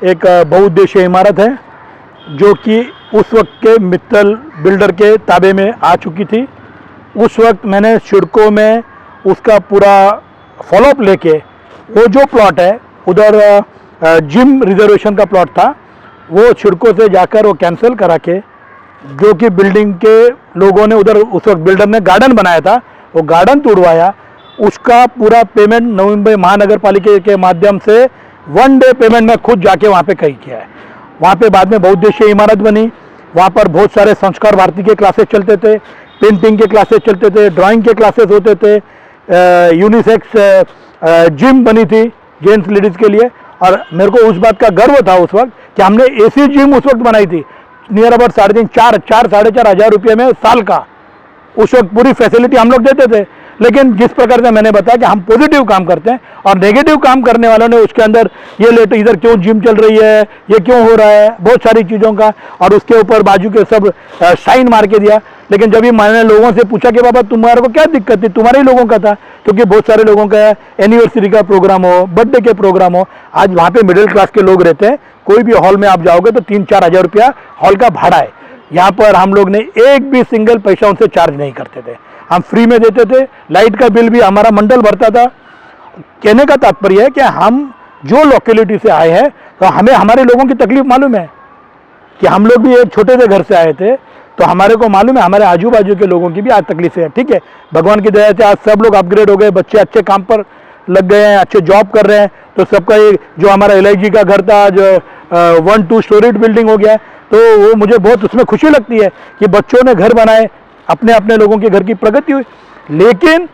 एक बहुउद्देशीय इमारत है जो कि उस वक्त के मित्तल बिल्डर के ताबे में आ चुकी थी। उस वक्त मैंने सिडको में उसका पूरा फॉलोअप लेके वो जो प्लॉट है उधर जिम रिजर्वेशन का प्लॉट था, वो सिडको से जाकर वो कैंसिल करा के, जो कि बिल्डिंग के लोगों ने उधर उस वक्त बिल्डर ने गार्डन बनाया था, वो गार्डन तोड़वाया, उसका पूरा पेमेंट नवी मुंबई महानगर पालिका के माध्यम से 1 डे पेमेंट में खुद जाके वहाँ पे कही किया है। वहाँ पे बाद में बहुउद्देशीय इमारत बनी, वहाँ पर बहुत सारे संस्कार भारती के क्लासेस चलते थे, पेंटिंग के क्लासेस चलते थे, ड्राइंग के क्लासेस होते थे, यूनिसेक्स जिम बनी थी जेंट्स लेडीज़ के लिए। और मेरे को उस बात का गर्व था उस वक्त कि हमने AC जिम उस वक्त बनाई थी, नियर अबाउट 4.5 हज़ार रुपये में साल का, उस वक्त पूरी फैसिलिटी हम लोग देते थे। लेकिन जिस प्रकार से मैंने बताया कि हम पॉजिटिव काम करते हैं और नेगेटिव काम करने वालों ने उसके अंदर ये लेट इधर क्यों जिम चल रही है, ये क्यों हो रहा है, बहुत सारी चीज़ों का, और उसके ऊपर बाजू के सब साइन मार के दिया। लेकिन जब भी मैंने लोगों से पूछा कि बाबा तुम्हारे को क्या दिक्कत थी, तुम्हारे ही लोगों का था, क्योंकि बहुत सारे लोगों का एनिवर्सरी का प्रोग्राम हो, बर्थडे के प्रोग्राम हो, आज वहाँ पे मिडिल क्लास के लोग रहते हैं, कोई भी हॉल में आप जाओगे तो 3-4 हज़ार रुपया हॉल का भाड़ा है। यहाँ पर हम लोग ने एक भी सिंगल पैसा उनसे चार्ज नहीं करते थे, हम फ्री में देते थे। लाइट का बिल भी हमारा मंडल भरता था। कहने का तात्पर्य है कि हम जो लोकेलिटी से आए हैं तो हमें हमारे लोगों की तकलीफ मालूम है, कि हम लोग भी एक छोटे से घर से आए थे, तो हमारे को मालूम है हमारे आजू बाजू के लोगों की भी आज तकलीफें हैं। ठीक है, भगवान की दया से आज सब लोग अपग्रेड हो गए, बच्चे अच्छे काम पर लग गए हैं, अच्छे जॉब कर रहे हैं, तो सबका ये जो हमारा LIG का घर था जो 1-2 स्टोरीड बिल्डिंग हो गया, तो वो मुझे बहुत उसमें खुशी लगती है कि बच्चों ने घर बनाए, अपने अपने लोगों के घर की प्रगति हुई। लेकिन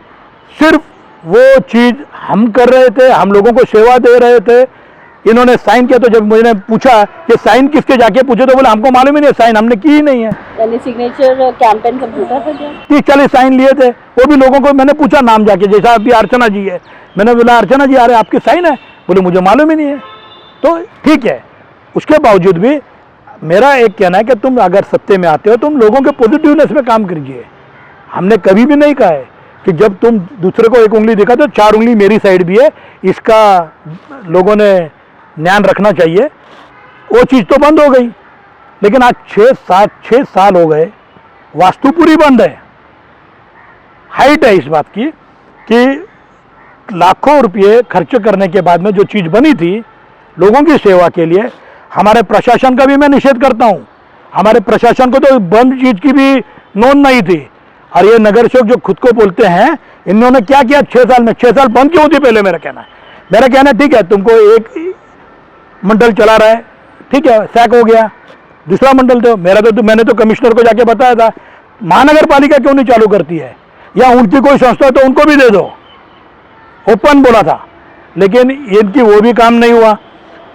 सिर्फ वो चीज़ हम कर रहे थे, हम लोगों को सेवा दे रहे थे, इन्होंने साइन किया। तो जब मुझे पूछा कि साइन किसके, जाके पूछे तो बोले हमको मालूम ही नहीं, साइन हमने की ही नहीं है। यानी सिग्नेचर कैंपेन सब झूठा था क्या? 30-40 साइन लिए थे, वो भी लोगों को मैंने पूछा नाम जाके, जैसा अभी अर्चना जी है, मैंने बोला अर्चना जी आ रहे आपकी साइन है, बोले मुझे मालूम ही नहीं है। तो ठीक है, उसके बावजूद भी मेरा एक कहना है कि तुम अगर सत्ते में आते हो तुम लोगों के पॉजिटिवनेस में काम कीजिए। हमने कभी भी नहीं कहा है कि जब तुम दूसरे को एक उंगली दिखा तो 4 उंगली मेरी साइड भी है, इसका लोगों ने ध्यान रखना चाहिए, वो चीज़ तो बंद हो गई। लेकिन आज 6 साल हो गए, वास्तु पूरी बंद है। हाइट है इस बात की कि लाखों रुपये खर्च करने के बाद में जो चीज़ बनी थी लोगों की सेवा के लिए, हमारे प्रशासन का भी मैं निषेध करता हूँ। हमारे प्रशासन को तो बंद चीज़ की भी नोंद नहीं थी। और ये नगर सेवक जो खुद को बोलते हैं, इन्होंने क्या किया 6 साल में? 6 साल बंद क्यों थी पहले? मेरा कहना ठीक है, तुमको एक मंडल चला रहा है, ठीक है, सैक हो गया, दूसरा मंडल दो। मैंने तो कमिश्नर को जाके बताया था, महानगर पालिका क्यों नहीं चालू करती है, या उनकी कोई संस्था है तो उनको भी दे दो, ओपन बोला था। लेकिन इनकी वो भी काम नहीं हुआ।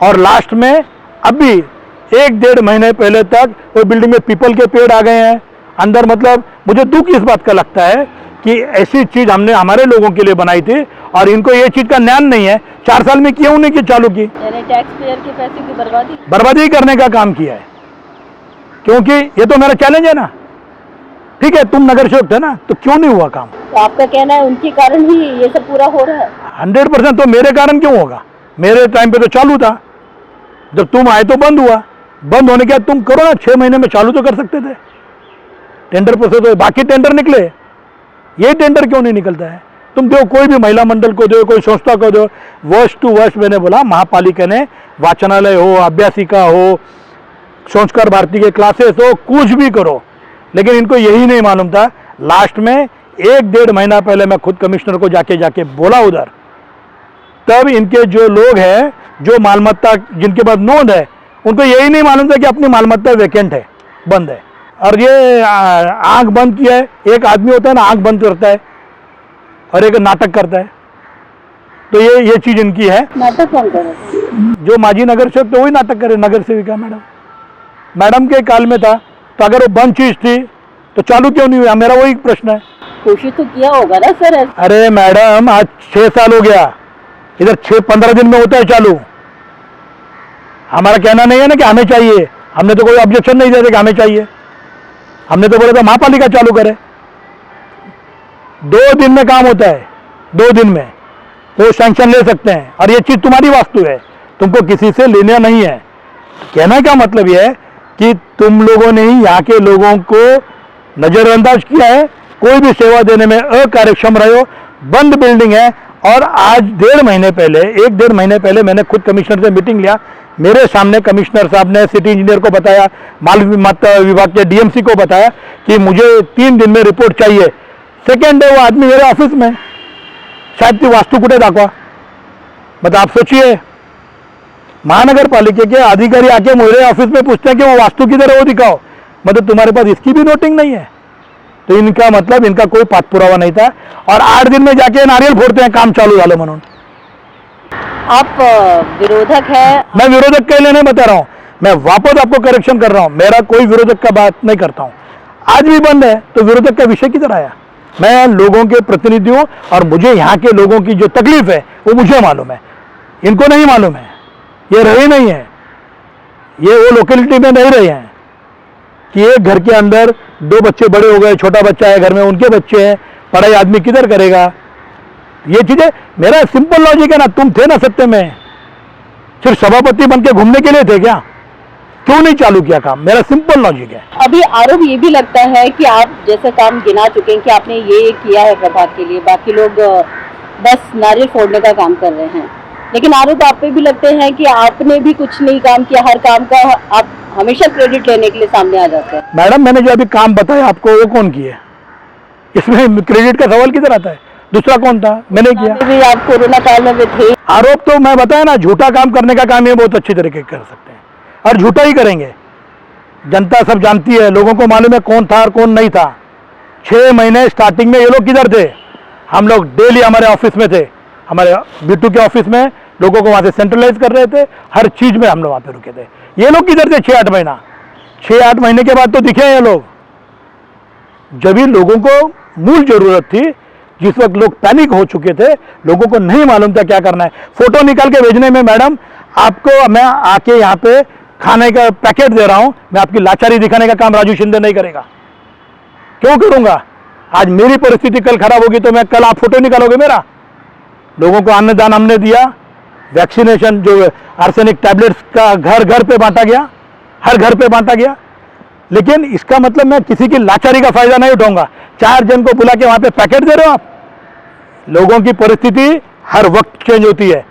और लास्ट में अभी 1-1.5 महीने पहले तक वो बिल्डिंग में पीपल के पेड़ आ गए हैं अंदर। मतलब मुझे दुख इस बात का लगता है कि ऐसी चीज़ हमने हमारे लोगों के लिए बनाई थी और इनको ये चीज़ का ज्ञान नहीं है। 4 साल में क्यों नहीं चालू की? यानी टैक्स पेयर के पैसे की बर्बादी करने का काम किया है। क्योंकि ये तो मेरा चैलेंज है ना, ठीक है, तुम नगर सेवक थे ना, तो क्यों नहीं हुआ काम? तो आपका कहना है उनके कारण ही ये सब पूरा हो रहा है? 100%। तो मेरे कारण क्यों होगा? मेरे टाइम पे तो चालू था, जब तुम आए तो बंद हुआ। बंद होने के बाद तुम करो ना, 6 महीने में चालू तो कर सकते थे। टेंडर प्रोसेस हो, बाकी टेंडर निकले, ये टेंडर क्यों नहीं निकलता है? तुम दो, कोई भी महिला मंडल को दो, कोई संस्था को दो। वर्ष टू वर्ष मैंने बोला, महापालिका ने वाचनालय हो, अभ्यासिका हो, संस्कार भारती के क्लासेस हो, कुछ भी करो, लेकिन इनको यही नहीं मालूम था। लास्ट में 1-1.5 महीना पहले मैं खुद कमिश्नर को जाके बोला उधर, तब इनके जो लोग हैं, जो मालमत्ता जिनके पास नोंद है, उनको यही नहीं मालूम था कि अपनी मालमत्ता वैकेंट है, बंद है। और ये आंख बंद किया है। एक आदमी होता है ना, आंख बंद करता है और एक नाटक करता है, तो ये चीज इनकी है। नाटक कौन कर रहा है? जो माजी नगर सेवक तो वही नाटक करे, नगर सेविका मैडम के काल में था, तो अगर वो बंद चीज थी तो चालू क्यों नहीं हुआ? मेरा वही प्रश्न है। कोशिश तो किया होगा ना सर? अरे मैडम, आज 6 साल हो गया, इधर 6-15 दिन में होता है चालू। हमारा कहना नहीं है ना कि हमें चाहिए, हमने तो कोई ऑब्जेक्शन नहीं दिया कि हमें चाहिए। हमने तो बोला था महापालिका चालू करे। 2 दिन में काम होता है, 2 दिन में वो सैंक्शन ले सकते हैं। और ये चीज तुम्हारी वास्तु है, तुमको किसी से लेना नहीं है। कहने का मतलब यह है कि तुम लोगों ने ही यहाँ के लोगों को नजरअंदाज किया है, कोई भी सेवा देने में अकार्यक्षम रहे हो। बंद बिल्डिंग है। और आज 1.5 महीने पहले मैंने खुद कमिश्नर से मीटिंग लिया। मेरे सामने कमिश्नर साहब ने सिटी इंजीनियर को बताया, माल विभाग के डीएमसी को बताया कि मुझे 3 दिन में रिपोर्ट चाहिए। सेकेंड डे वो आदमी मेरे ऑफिस में, शायद ती वास्तु कुठे दाखवा। मतलब आप सोचिए, महानगर पालिका के अधिकारी आके मेरे ऑफिस में पूछते हैं कि वो वास्तु किधर है, वो दिखाओ। मतलब तुम्हारे पास इसकी भी नोटिंग नहीं है। तो इनका मतलब इनका कोई पाठपुरावा नहीं था। और 8 दिन में जाके नारियल फोड़ते हैं काम चालू झालं म्हणून। आप विरोधक है? मैं विरोधक के लिए नहीं बता रहा हूँ, मैं वापस आपको करेक्शन कर रहा हूँ। मेरा कोई विरोधक का बात नहीं करता हूँ। आज भी बंद है तो विरोधक का विषय किधर आया? मैं लोगों के प्रतिनिधि हूँ और मुझे यहाँ के लोगों की जो तकलीफ है वो मुझे मालूम है, इनको नहीं मालूम है। ये रहे नहीं है, ये वो लोकेलिटी में नहीं रहे हैं कि एक घर के अंदर 2 बच्चे बड़े हो गए, छोटा बच्चा है घर में, उनके बच्चे हैं, पढ़ाई आदमी किधर करेगा? ये चीजें, मेरा सिंपल लॉजिक है ना। तुम थे ना सत्य में, सिर्फ सभापति बन के घूमने के लिए थे क्या? क्यों नहीं चालू किया काम? मेरा सिंपल लॉजिक है। अभी आरोप ये भी लगता है कि आप जैसे काम गिना चुके हैं कि आपने ये किया है प्रभाग के लिए, बाकी लोग बस नारियल फोड़ने का काम कर रहे हैं। लेकिन आरोप आप पे भी लगते हैं कि आपने भी कुछ नहीं काम किया। हर काम का आप हमेशा क्रेडिट लेने के लिए सामने आ जाते हैं। मैडम, मैंने जो अभी काम बताया आपको, वो कौन किए? इसमें क्रेडिट का सवाल किधर आता है? दूसरा कौन था? मैंने किया। भी आप कोरोना काल में भी थे। आरोप तो मैं बताया ना, झूठा काम करने का काम ये बहुत अच्छी तरीके कर सकते हैं और झूठा ही करेंगे। जनता सब जानती है, लोगों को मालूम है कौन था और कौन नहीं था। 6 महीने स्टार्टिंग में ये लोग किधर थे? हम लोग डेली हमारे ऑफिस में थे, हमारे बिट्टू के ऑफिस में, लोगों को वहां से सेंट्रलाइज कर रहे थे, हर चीज में हम लोग वहां पे रुके थे। ये लोग किधर थे 6-8 महीना? 6-8 महीने के बाद तो दिखे ये लोग, जब भी लोगों को मूल जरूरत थी, जिस वक्त लोग पैनिक हो चुके थे, लोगों को नहीं मालूम था क्या करना है। फोटो निकाल के भेजने में मैडम, आपको मैं आके यहाँ पे खाने का पैकेट दे रहा हूं, मैं आपकी लाचारी दिखाने का काम राजू शिंदे नहीं करेगा। क्यों करूंगा? आज मेरी परिस्थिति कल खराब होगी तो मैं कल आप फोटो निकालोगे मेरा? लोगों को अन्नदान हमने दिया, वैक्सीनेशन जो आर्सेनिक टैबलेट्स का घर घर पे बांटा गया, हर घर पे बांटा गया। लेकिन इसका मतलब मैं किसी की लाचारी का फायदा नहीं उठाऊंगा। 4 जन को बुला के वहां पे पैकेट दे रहे हो आप। लोगों की परिस्थिति हर वक्त चेंज होती है,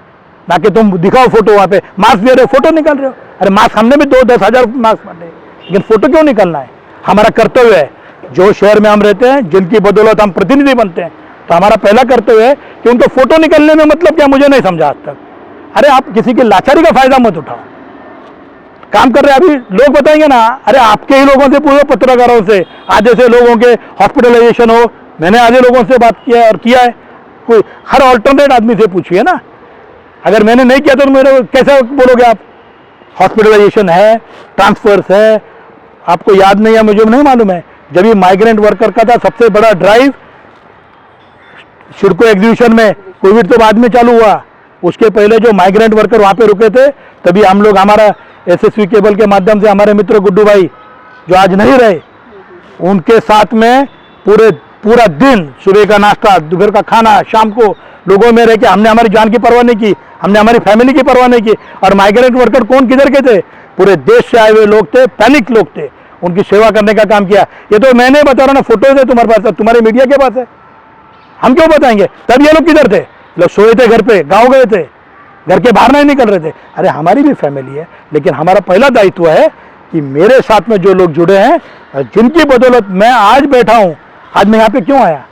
ना कि तुम दिखाओ फोटो वहां पे मास्क दे रहे हो, फोटो निकाल रहे हो। अरे मास्क हमने भी 2-10 हजार मास्क बांटे, लेकिन फोटो क्यों निकालना है? हमारा कर्तव्य है। जो शहर में हम रहते हैं, जिनकी बदौलत हम प्रतिनिधि बनते हैं, तो हमारा पहला कर्तव्य है कि उनको फोटो निकलने में मतलब क्या, मुझे नहीं समझा आज तक। अरे आप किसी की लाचारी का फायदा मत उठाओ। काम कर रहे हैं, अभी लोग बताएंगे ना, अरे आपके ही लोगों से पूछो, पत्रकारों से, आधे से लोगों के हॉस्पिटलाइजेशन हो। मैंने आधे लोगों से बात किया है और किया है। कोई हर ऑल्टरनेट आदमी से पूछिए ना। अगर मैंने नहीं किया तो मेरे कैसे बोलोगे आप? हॉस्पिटलाइजेशन है, ट्रांसफर्स है, आपको याद नहीं है, मुझे नहीं मालूम है। जब ये माइग्रेंट वर्कर का था सबसे बड़ा ड्राइव सिडको एग्जीबिशन में, कोविड तो बाद में चालू हुआ, उसके पहले जो माइग्रेंट वर्कर वहां पे रुके थे, तभी हम लोग, हमारा एसएसवी केबल के माध्यम से हमारे मित्र गुड्डू भाई जो आज नहीं रहे, उनके साथ में पूरा दिन, सुबह का नाश्ता, दोपहर का खाना, शाम को लोगों में रह के हमने हमारी जान की परवाह नहीं की, हमने हमारी फैमिली की परवाह नहीं की। और माइग्रेंट वर्कर कौन किधर के थे? पूरे देश से आए हुए लोग थे, पैनिक लोग थे, उनकी सेवा करने का काम किया। ये तो मैंने बता रहा ना, फोटोज है तुम्हारे पास, तुम्हारे मीडिया के पास है, हम क्यों बताएंगे? तब ये लोग किधर थे? लोग सोए थे घर पे, गाँव गए थे, घर के बाहर नहीं निकल रहे थे। अरे हमारी भी फैमिली है, लेकिन हमारा पहला दायित्व है कि मेरे साथ में जो लोग जुड़े हैं, जिनकी बदौलत मैं आज बैठा हूं, आज मैं यहाँ पे क्यों आया?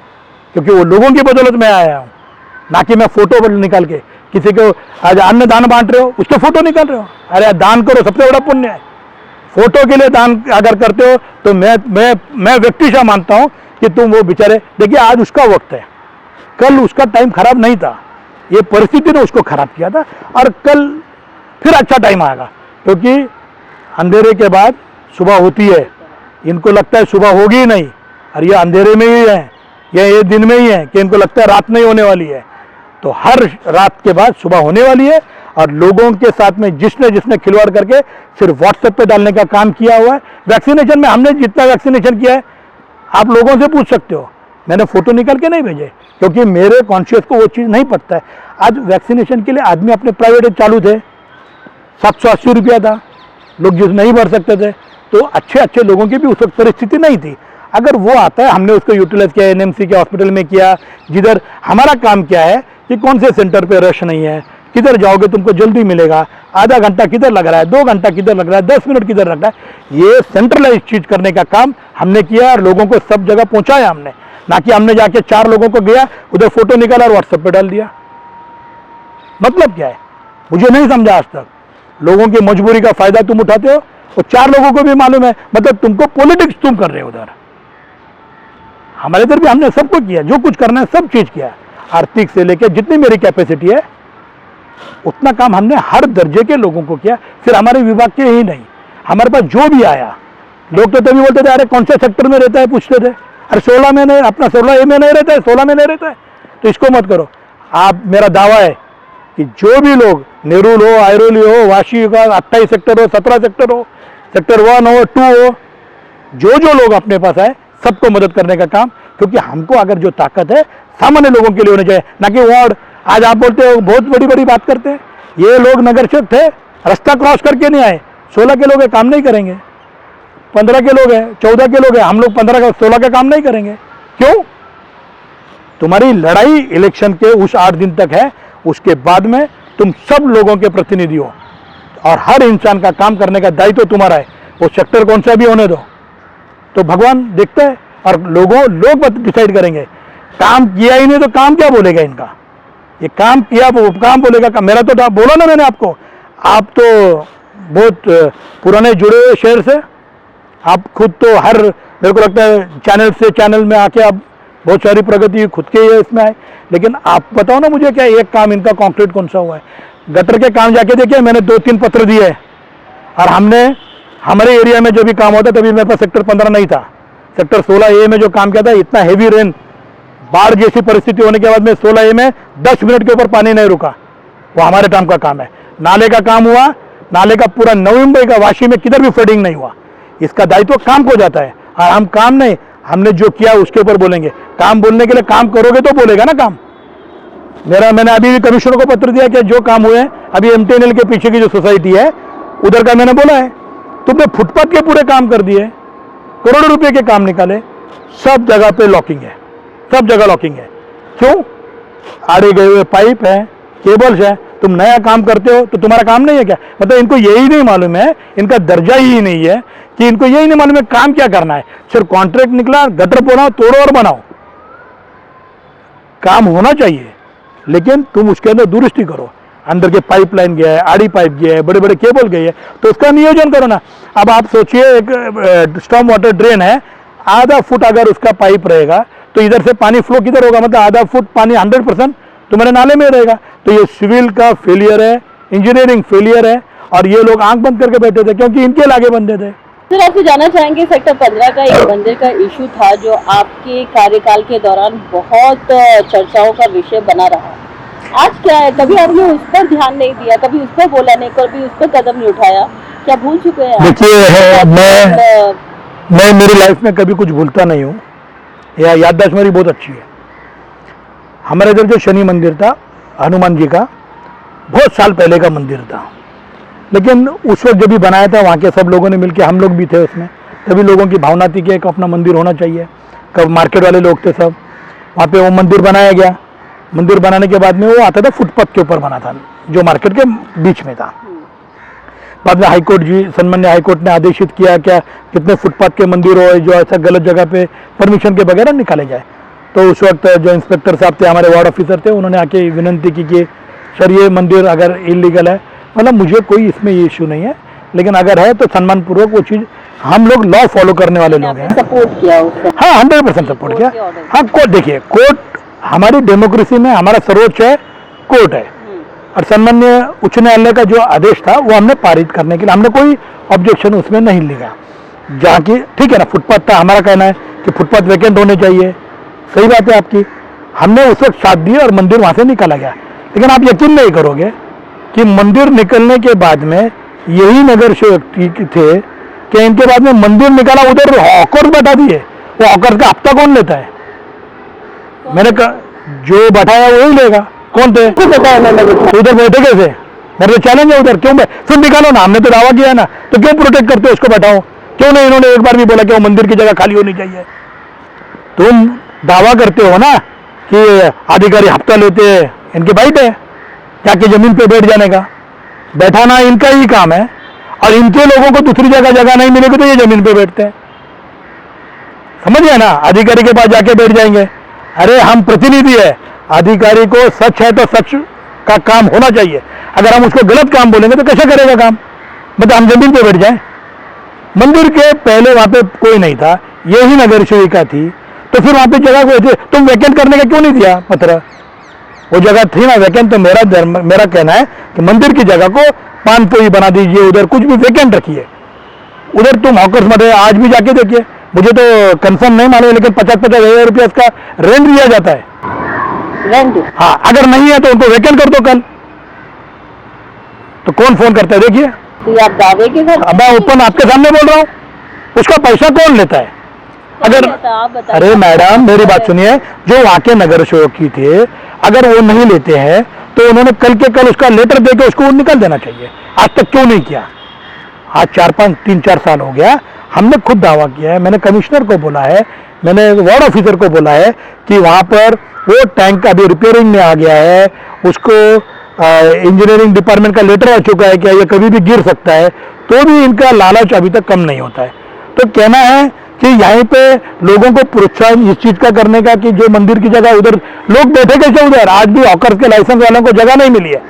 क्योंकि वो लोगों की बदौलत मैं आया हूं, ना कि मैं फोटो निकाल के किसी को। आज अन्न दान बांट रहे हो, उसके फोटो निकाल रहे हो। अरे दान करो, सबसे बड़ा पुण्य है। फोटो के लिए दान अगर करते हो तो मैं व्यक्तिशः मानता हूं कि तुम वो बेचारे, देखिए आज उसका वक्त है, कल उसका टाइम खराब नहीं था, ये परिस्थिति ने उसको खराब किया था, और कल फिर अच्छा टाइम आएगा। क्योंकि अंधेरे के बाद सुबह होती है, इनको लगता है सुबह होगी ही नहीं, और ये अंधेरे में ही है, ये दिन में ही है कि इनको लगता है रात नहीं होने वाली है। तो हर रात के बाद सुबह होने वाली है, और लोगों के साथ में जिसने खिलवाड़ करके सिर्फ व्हाट्सएप पे डालने का काम किया हुआ है। वैक्सीनेशन में हमने जितना वैक्सीनेशन किया है, आप लोगों से पूछ सकते हो, मैंने फोटो निकाल के नहीं भेजे, क्योंकि मेरे कॉन्शियस को वो चीज़ नहीं पड़ता है। आज वैक्सीनेशन के लिए आदमी अपने प्राइवेट चालू थे, 780 रुपया था, लोग जिस नहीं भर सकते थे, तो अच्छे लोगों की भी उस वक्त परिस्थिति नहीं थी। अगर वो आता है, हमने उसको यूटिलाइज किया, एनएमसी के हॉस्पिटल में किया, जिधर हमारा काम क्या है कि कौन से सेंटर पे रश नहीं है, किधर जाओगे तुमको जल्दी मिलेगा, आधा घंटा किधर लग रहा है, 2 घंटा किधर लग रहा है, 10 मिनट किधर लग रहा है, ये सेंट्रलाइज चीज करने का काम हमने किया और लोगों को सब जगह पहुंचाया हमने। ना कि हमने जाके 4 लोगों को गया, उधर फोटो निकाला और व्हाट्सएप पे डाल दिया। मतलब क्या है, मुझे नहीं समझा आज तक। लोगों की मजबूरी का फायदा तुम उठाते हो, और 4 लोगों को भी मालूम है, मतलब तुमको पॉलिटिक्स तुम कर रहे हो उधर। हमारे इधर भी हमने सबको किया, जो कुछ करना है सब चीज किया, आर्थिक से लेकर जितनी मेरी कैपेसिटी है उतना काम हमने हर दर्जे के लोगों को किया। फिर हमारे विभाग के ही नहीं, हमारे पास जो भी आया, लोग तो तभी बोलते थे अरे कौन से सेक्टर में रहता है, पूछते थे, अरे 16 में नहीं, अपना 16A में नहीं रहता है, 16 में नहीं रहता है, तो इसको मत करो। आप, मेरा दावा है कि जो भी लोग, नेरुल हो, आयरोली हो, वाशी का 28 सेक्टर हो, 17 सेक्टर हो, सेक्टर 1 हो, 2 हो, जो लोग अपने पास आए, सबको मदद करने का काम। क्योंकि हमको अगर जो ताकत है सामान्य लोगों के लिए होनी चाहिए, ना कि वार्ड। आज आप बोलते हो बहुत बड़ी बात करते हैं, ये लोग नगर सेवक थे, रास्ता क्रॉस करके नहीं आए, 16 के लोग हैं, काम नहीं करेंगे, 15 के लोग हैं, 14 के लोग हैं, हम लोग 15 का 16 का काम नहीं करेंगे। क्यों? तुम्हारी लड़ाई इलेक्शन के उस 8 दिन तक है, उसके बाद में तुम सब लोगों के प्रतिनिधि हो, और हर इंसान का काम करने का दायित्व तुम्हारा है। वो सेक्टर कौन सा भी होने दो, तो भगवान देखता है, और लोग डिसाइड करेंगे। काम किया ही नहीं तो काम क्या बोलेगा इनका? ये काम किया, वो काम बोलेगा। मेरा तो बोला ना मैंने आपको, आप तो बहुत पुराने जुड़े हुए शहर से, आप खुद तो हर, मेरे को लगता है चैनल से चैनल में आके आप बहुत सारी प्रगति खुद के इसमें आए। लेकिन आप बताओ ना मुझे, क्या एक काम इनका कॉन्क्रीट कौन सा हुआ है? गटर के काम जाके देखिए, मैंने 2-3 पत्र दिए, और हमने हमारे एरिया में जो भी काम होता, तभी मेरे पास सेक्टर 15 नहीं था, सेक्टर 16A में जो काम किया था, इतना हेवी रेन, बाढ़ जैसी परिस्थिति होने के बाद में 16A में 10 मिनट के ऊपर पानी नहीं रुका, वो हमारे काम का काम है। नाले का काम हुआ, नाले का पूरा नवी मुंबई का, वाशी में किधर भी फ्लडिंग नहीं हुआ। इसका दायित्व काम को जाता है, और हम काम नहीं, हमने जो किया उसके ऊपर बोलेंगे। काम बोलने के लिए काम करोगे तो बोलेगा ना काम। मैंने अभी भी कमिश्नर को पत्र दिया कि जो काम हुए अभी MTNL के पीछे की जो सोसाइटी है उधर का मैंने बोला है, तुमने फुटपाथ के पूरे काम कर दिए, करोड़ों रुपए के काम निकाले, सब जगह पे लॉकिंग है, सब जगह लॉकिंग है। क्यों? आड़े गए हुए पाइप है, केबल्स है। तुम नया काम करते हो तो तुम्हारा काम नहीं है क्या? मतलब इनको यही नहीं मालूम है, इनका दर्जा ही नहीं है कि इनको यही नहीं मालूम है काम क्या करना है। सिर्फ कॉन्ट्रैक्ट निकला, गटर बनाओ, तोड़ो और बनाओ। काम होना चाहिए लेकिन तुम उसके अंदर दुरुस्ती करो। अंदर के पाइपलाइन गया है, आड़ी पाइप गया है, बड़े बड़े केबल गए है, तो उसका नियोजन करो ना। अब आप सोचिए एक स्टॉर्म वाटर ड्रेन है, आधा फुट अगर उसका पाइप रहेगा तो इधर से पानी फ्लो किधर होगा? मतलब आधा फुट पानी 100% तुम्हारे नाले में रहेगा। तो ये सिविल का फेलियर है, इंजीनियरिंग फेलियर है, और ये लोग आंख बंद करके बैठे थे क्योंकि इनके लागे बंदे थे। सर, आपसे जानना चाहेंगे, सेक्टर 15 का एक मंदिर का इशू था जो आपके कार्यकाल के दौरान बहुत चर्चाओं का विषय बना रहा। आज क्या है? कभी आपने उस पर ध्यान नहीं दिया, कभी उस पर बोला नहीं, कभी उस पर कदम नहीं उठाया, क्या भूल चुके हैं? देखिए, मैं मेरी लाइफ में कभी कुछ भूलता नहीं हूँ, या याददाश्त मेरी बहुत अच्छी है। हमारे इधर जो शनि मंदिर था हनुमान जी का, बहुत साल पहले का मंदिर था, लेकिन उस वक्त जब भी बनाया था वहाँ के सब लोगों ने मिलकर, हम लोग भी थे उसमें, सभी लोगों की भावना थी कि एक अपना मंदिर होना चाहिए। कब मार्केट वाले लोग थे सब, वहाँ पे वो मंदिर बनाया गया। मंदिर बनाने के बाद में वो आता था फुटपाथ के ऊपर बना था, जो मार्केट के बीच में था। बाद में हाईकोर्ट जी, सन्मान्य हाईकोर्ट ने आदेशित किया क्या कितने फुटपाथ के मंदिर हो जो ऐसा गलत जगह पे परमिशन के बगैर निकाले जाए। तो उस वक्त जो इंस्पेक्टर साहब थे, हमारे वार्ड ऑफिसर थे, उन्होंने आके विनंती की कि सर ये मंदिर अगर इलीगल है, मतलब मुझे कोई इसमें ये इशू नहीं है, लेकिन अगर है तो सम्मानपूर्वक वो चीज़, हम लोग लॉ फॉलो करने वाले लोग हैं। सपोर्ट किया उसको? हाँ, 100% सपोर्ट किया। हाँ, कोर्ट, देखिए कोर्ट हमारी डेमोक्रेसी में हमारा सर्वोच्च है, कोर्ट है, और सम्मान्य उच्च न्यायालय का जो आदेश था वो हमने पारित करने के लिए, हमने कोई ऑब्जेक्शन उसमें नहीं लिखा। जहाँ की ठीक है ना, फुटपाथ था, हमारा कहना है कि फुटपाथ वैकेंट होने चाहिए, सही बात है आपकी। हमने उस वक्त साथ दी और मंदिर वहाँ से निकाला गया। लेकिन आप यकीन नहीं करोगे कि मंदिर निकलने के बाद में यही नगर सेवक थे कि इनके बाद में मंदिर निकाला, उधर हॉकर्स बैठा दिए। वो हॉकर्स का हफ्ता कौन लेता है? मैंने कहा जो बैठाया वही लेगा। कौन थे? उधर बैठे कैसे? मेरे चैलेंज है उधर, क्यों? फिर निकालो ना, हमने तो दावा किया है ना, तो क्यों प्रोटेक्ट करते हो उसको? बैठाओ क्यों नहीं? इन्होंने एक बार भी बोला कि वो मंदिर की जगह खाली होनी चाहिए। तुम दावा करते हो ना कि अधिकारी हफ्ता लेते हैं, इनकी बाइट है जाके जमीन पे बैठ जाने का, बैठाना इनका ही काम है, और इनके लोगों को दूसरी जगह नहीं मिलेगी तो ये जमीन पे बैठते हैं। समझ गए ना? अधिकारी के पास जाके बैठ जाएंगे। अरे हम प्रतिनिधि है, अधिकारी को सच है तो सच का काम होना चाहिए। अगर हम उसको गलत काम बोलेंगे तो कैसे करेगा काम? मतलब हम जमीन पे बैठ जाएं। मंदिर के पहले वहां पे कोई नहीं था, यही नगर सेविका थी, तो फिर वहां पे जगह को तुम वैकेंट करने का क्यों नहीं दिया पत्र? वो जगह थी ना वैकेंट, तो मेरा कहना है कि मंदिर की जगह को पान पोई बना दीजिए, उधर कुछ भी वैकेंट रखिए। उधर तुम हॉकर्स मत, आज भी जाके देखिए, मुझे तो कंफर्म नहीं मालूम, लेकिन 50-50 हज़ार रुपया इसका रेंट दिया जाता है। रेंट? हाँ, अगर नहीं है तो उनको वैकेंट कर दो कल। तो कौन फोन करता है? देखिए, तो आप दावे के साथ? अब मैं ओपन आपके सामने बोल रहा हूँ, उसका पैसा कौन लेता है? अगर अरे मैडम मेरी बात सुनिए, जो वहां के नगर सेवक थे, अगर वो नहीं लेते हैं तो उन्होंने कल के कल उसका लेटर देके उसको निकाल देना चाहिए। आज तक क्यों नहीं किया? आज 3-4 साल हो गया, हमने खुद दावा किया है, मैंने कमिश्नर को बोला है, मैंने वार्ड ऑफिसर को बोला है कि वहाँ पर वो टैंक अभी रिपेयरिंग में आ गया है, उसको इंजीनियरिंग डिपार्टमेंट का लेटर आ चुका है कि ये कभी भी गिर सकता है, तो भी इनका लालच अभी तक कम नहीं होता है। तो कहना है कि यहीं पे लोगों को प्रोत्साहन इस चीज का करने का कि जो मंदिर की जगह उधर लोग बैठे कैसे उधर? आज भी हॉकर्स के लाइसेंस वालों को जगह नहीं मिली है,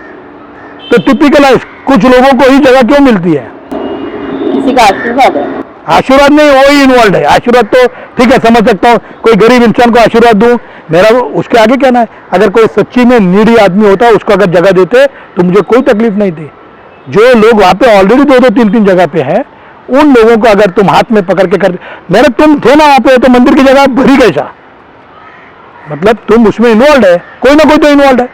तो टिपिकल कुछ लोगों को ही जगह क्यों मिलती है? किसी का आशीर्वाद है? आशीर्वाद नहीं, वो ही इन्वॉल्व है। आशीर्वाद तो ठीक है, समझ सकता हूँ, कोई गरीब इंसान को आशीर्वाद दूं, मेरा उसके आगे कहना है। अगर कोई सच्ची में नीडी आदमी होता उसको अगर जगह देते तो मुझे कोई तकलीफ नहीं थी। जो लोग वहां पे ऑलरेडी 2-3 जगह पे हैं, उन लोगों को अगर तुम हाथ में पकड़ के कर, मेरे तुम थे ना वहां पे, तो मंदिर की जगह भरी कैसा? मतलब तुम उसमें इन्वॉल्व है, कोई ना कोई तो इन्वॉल्व है।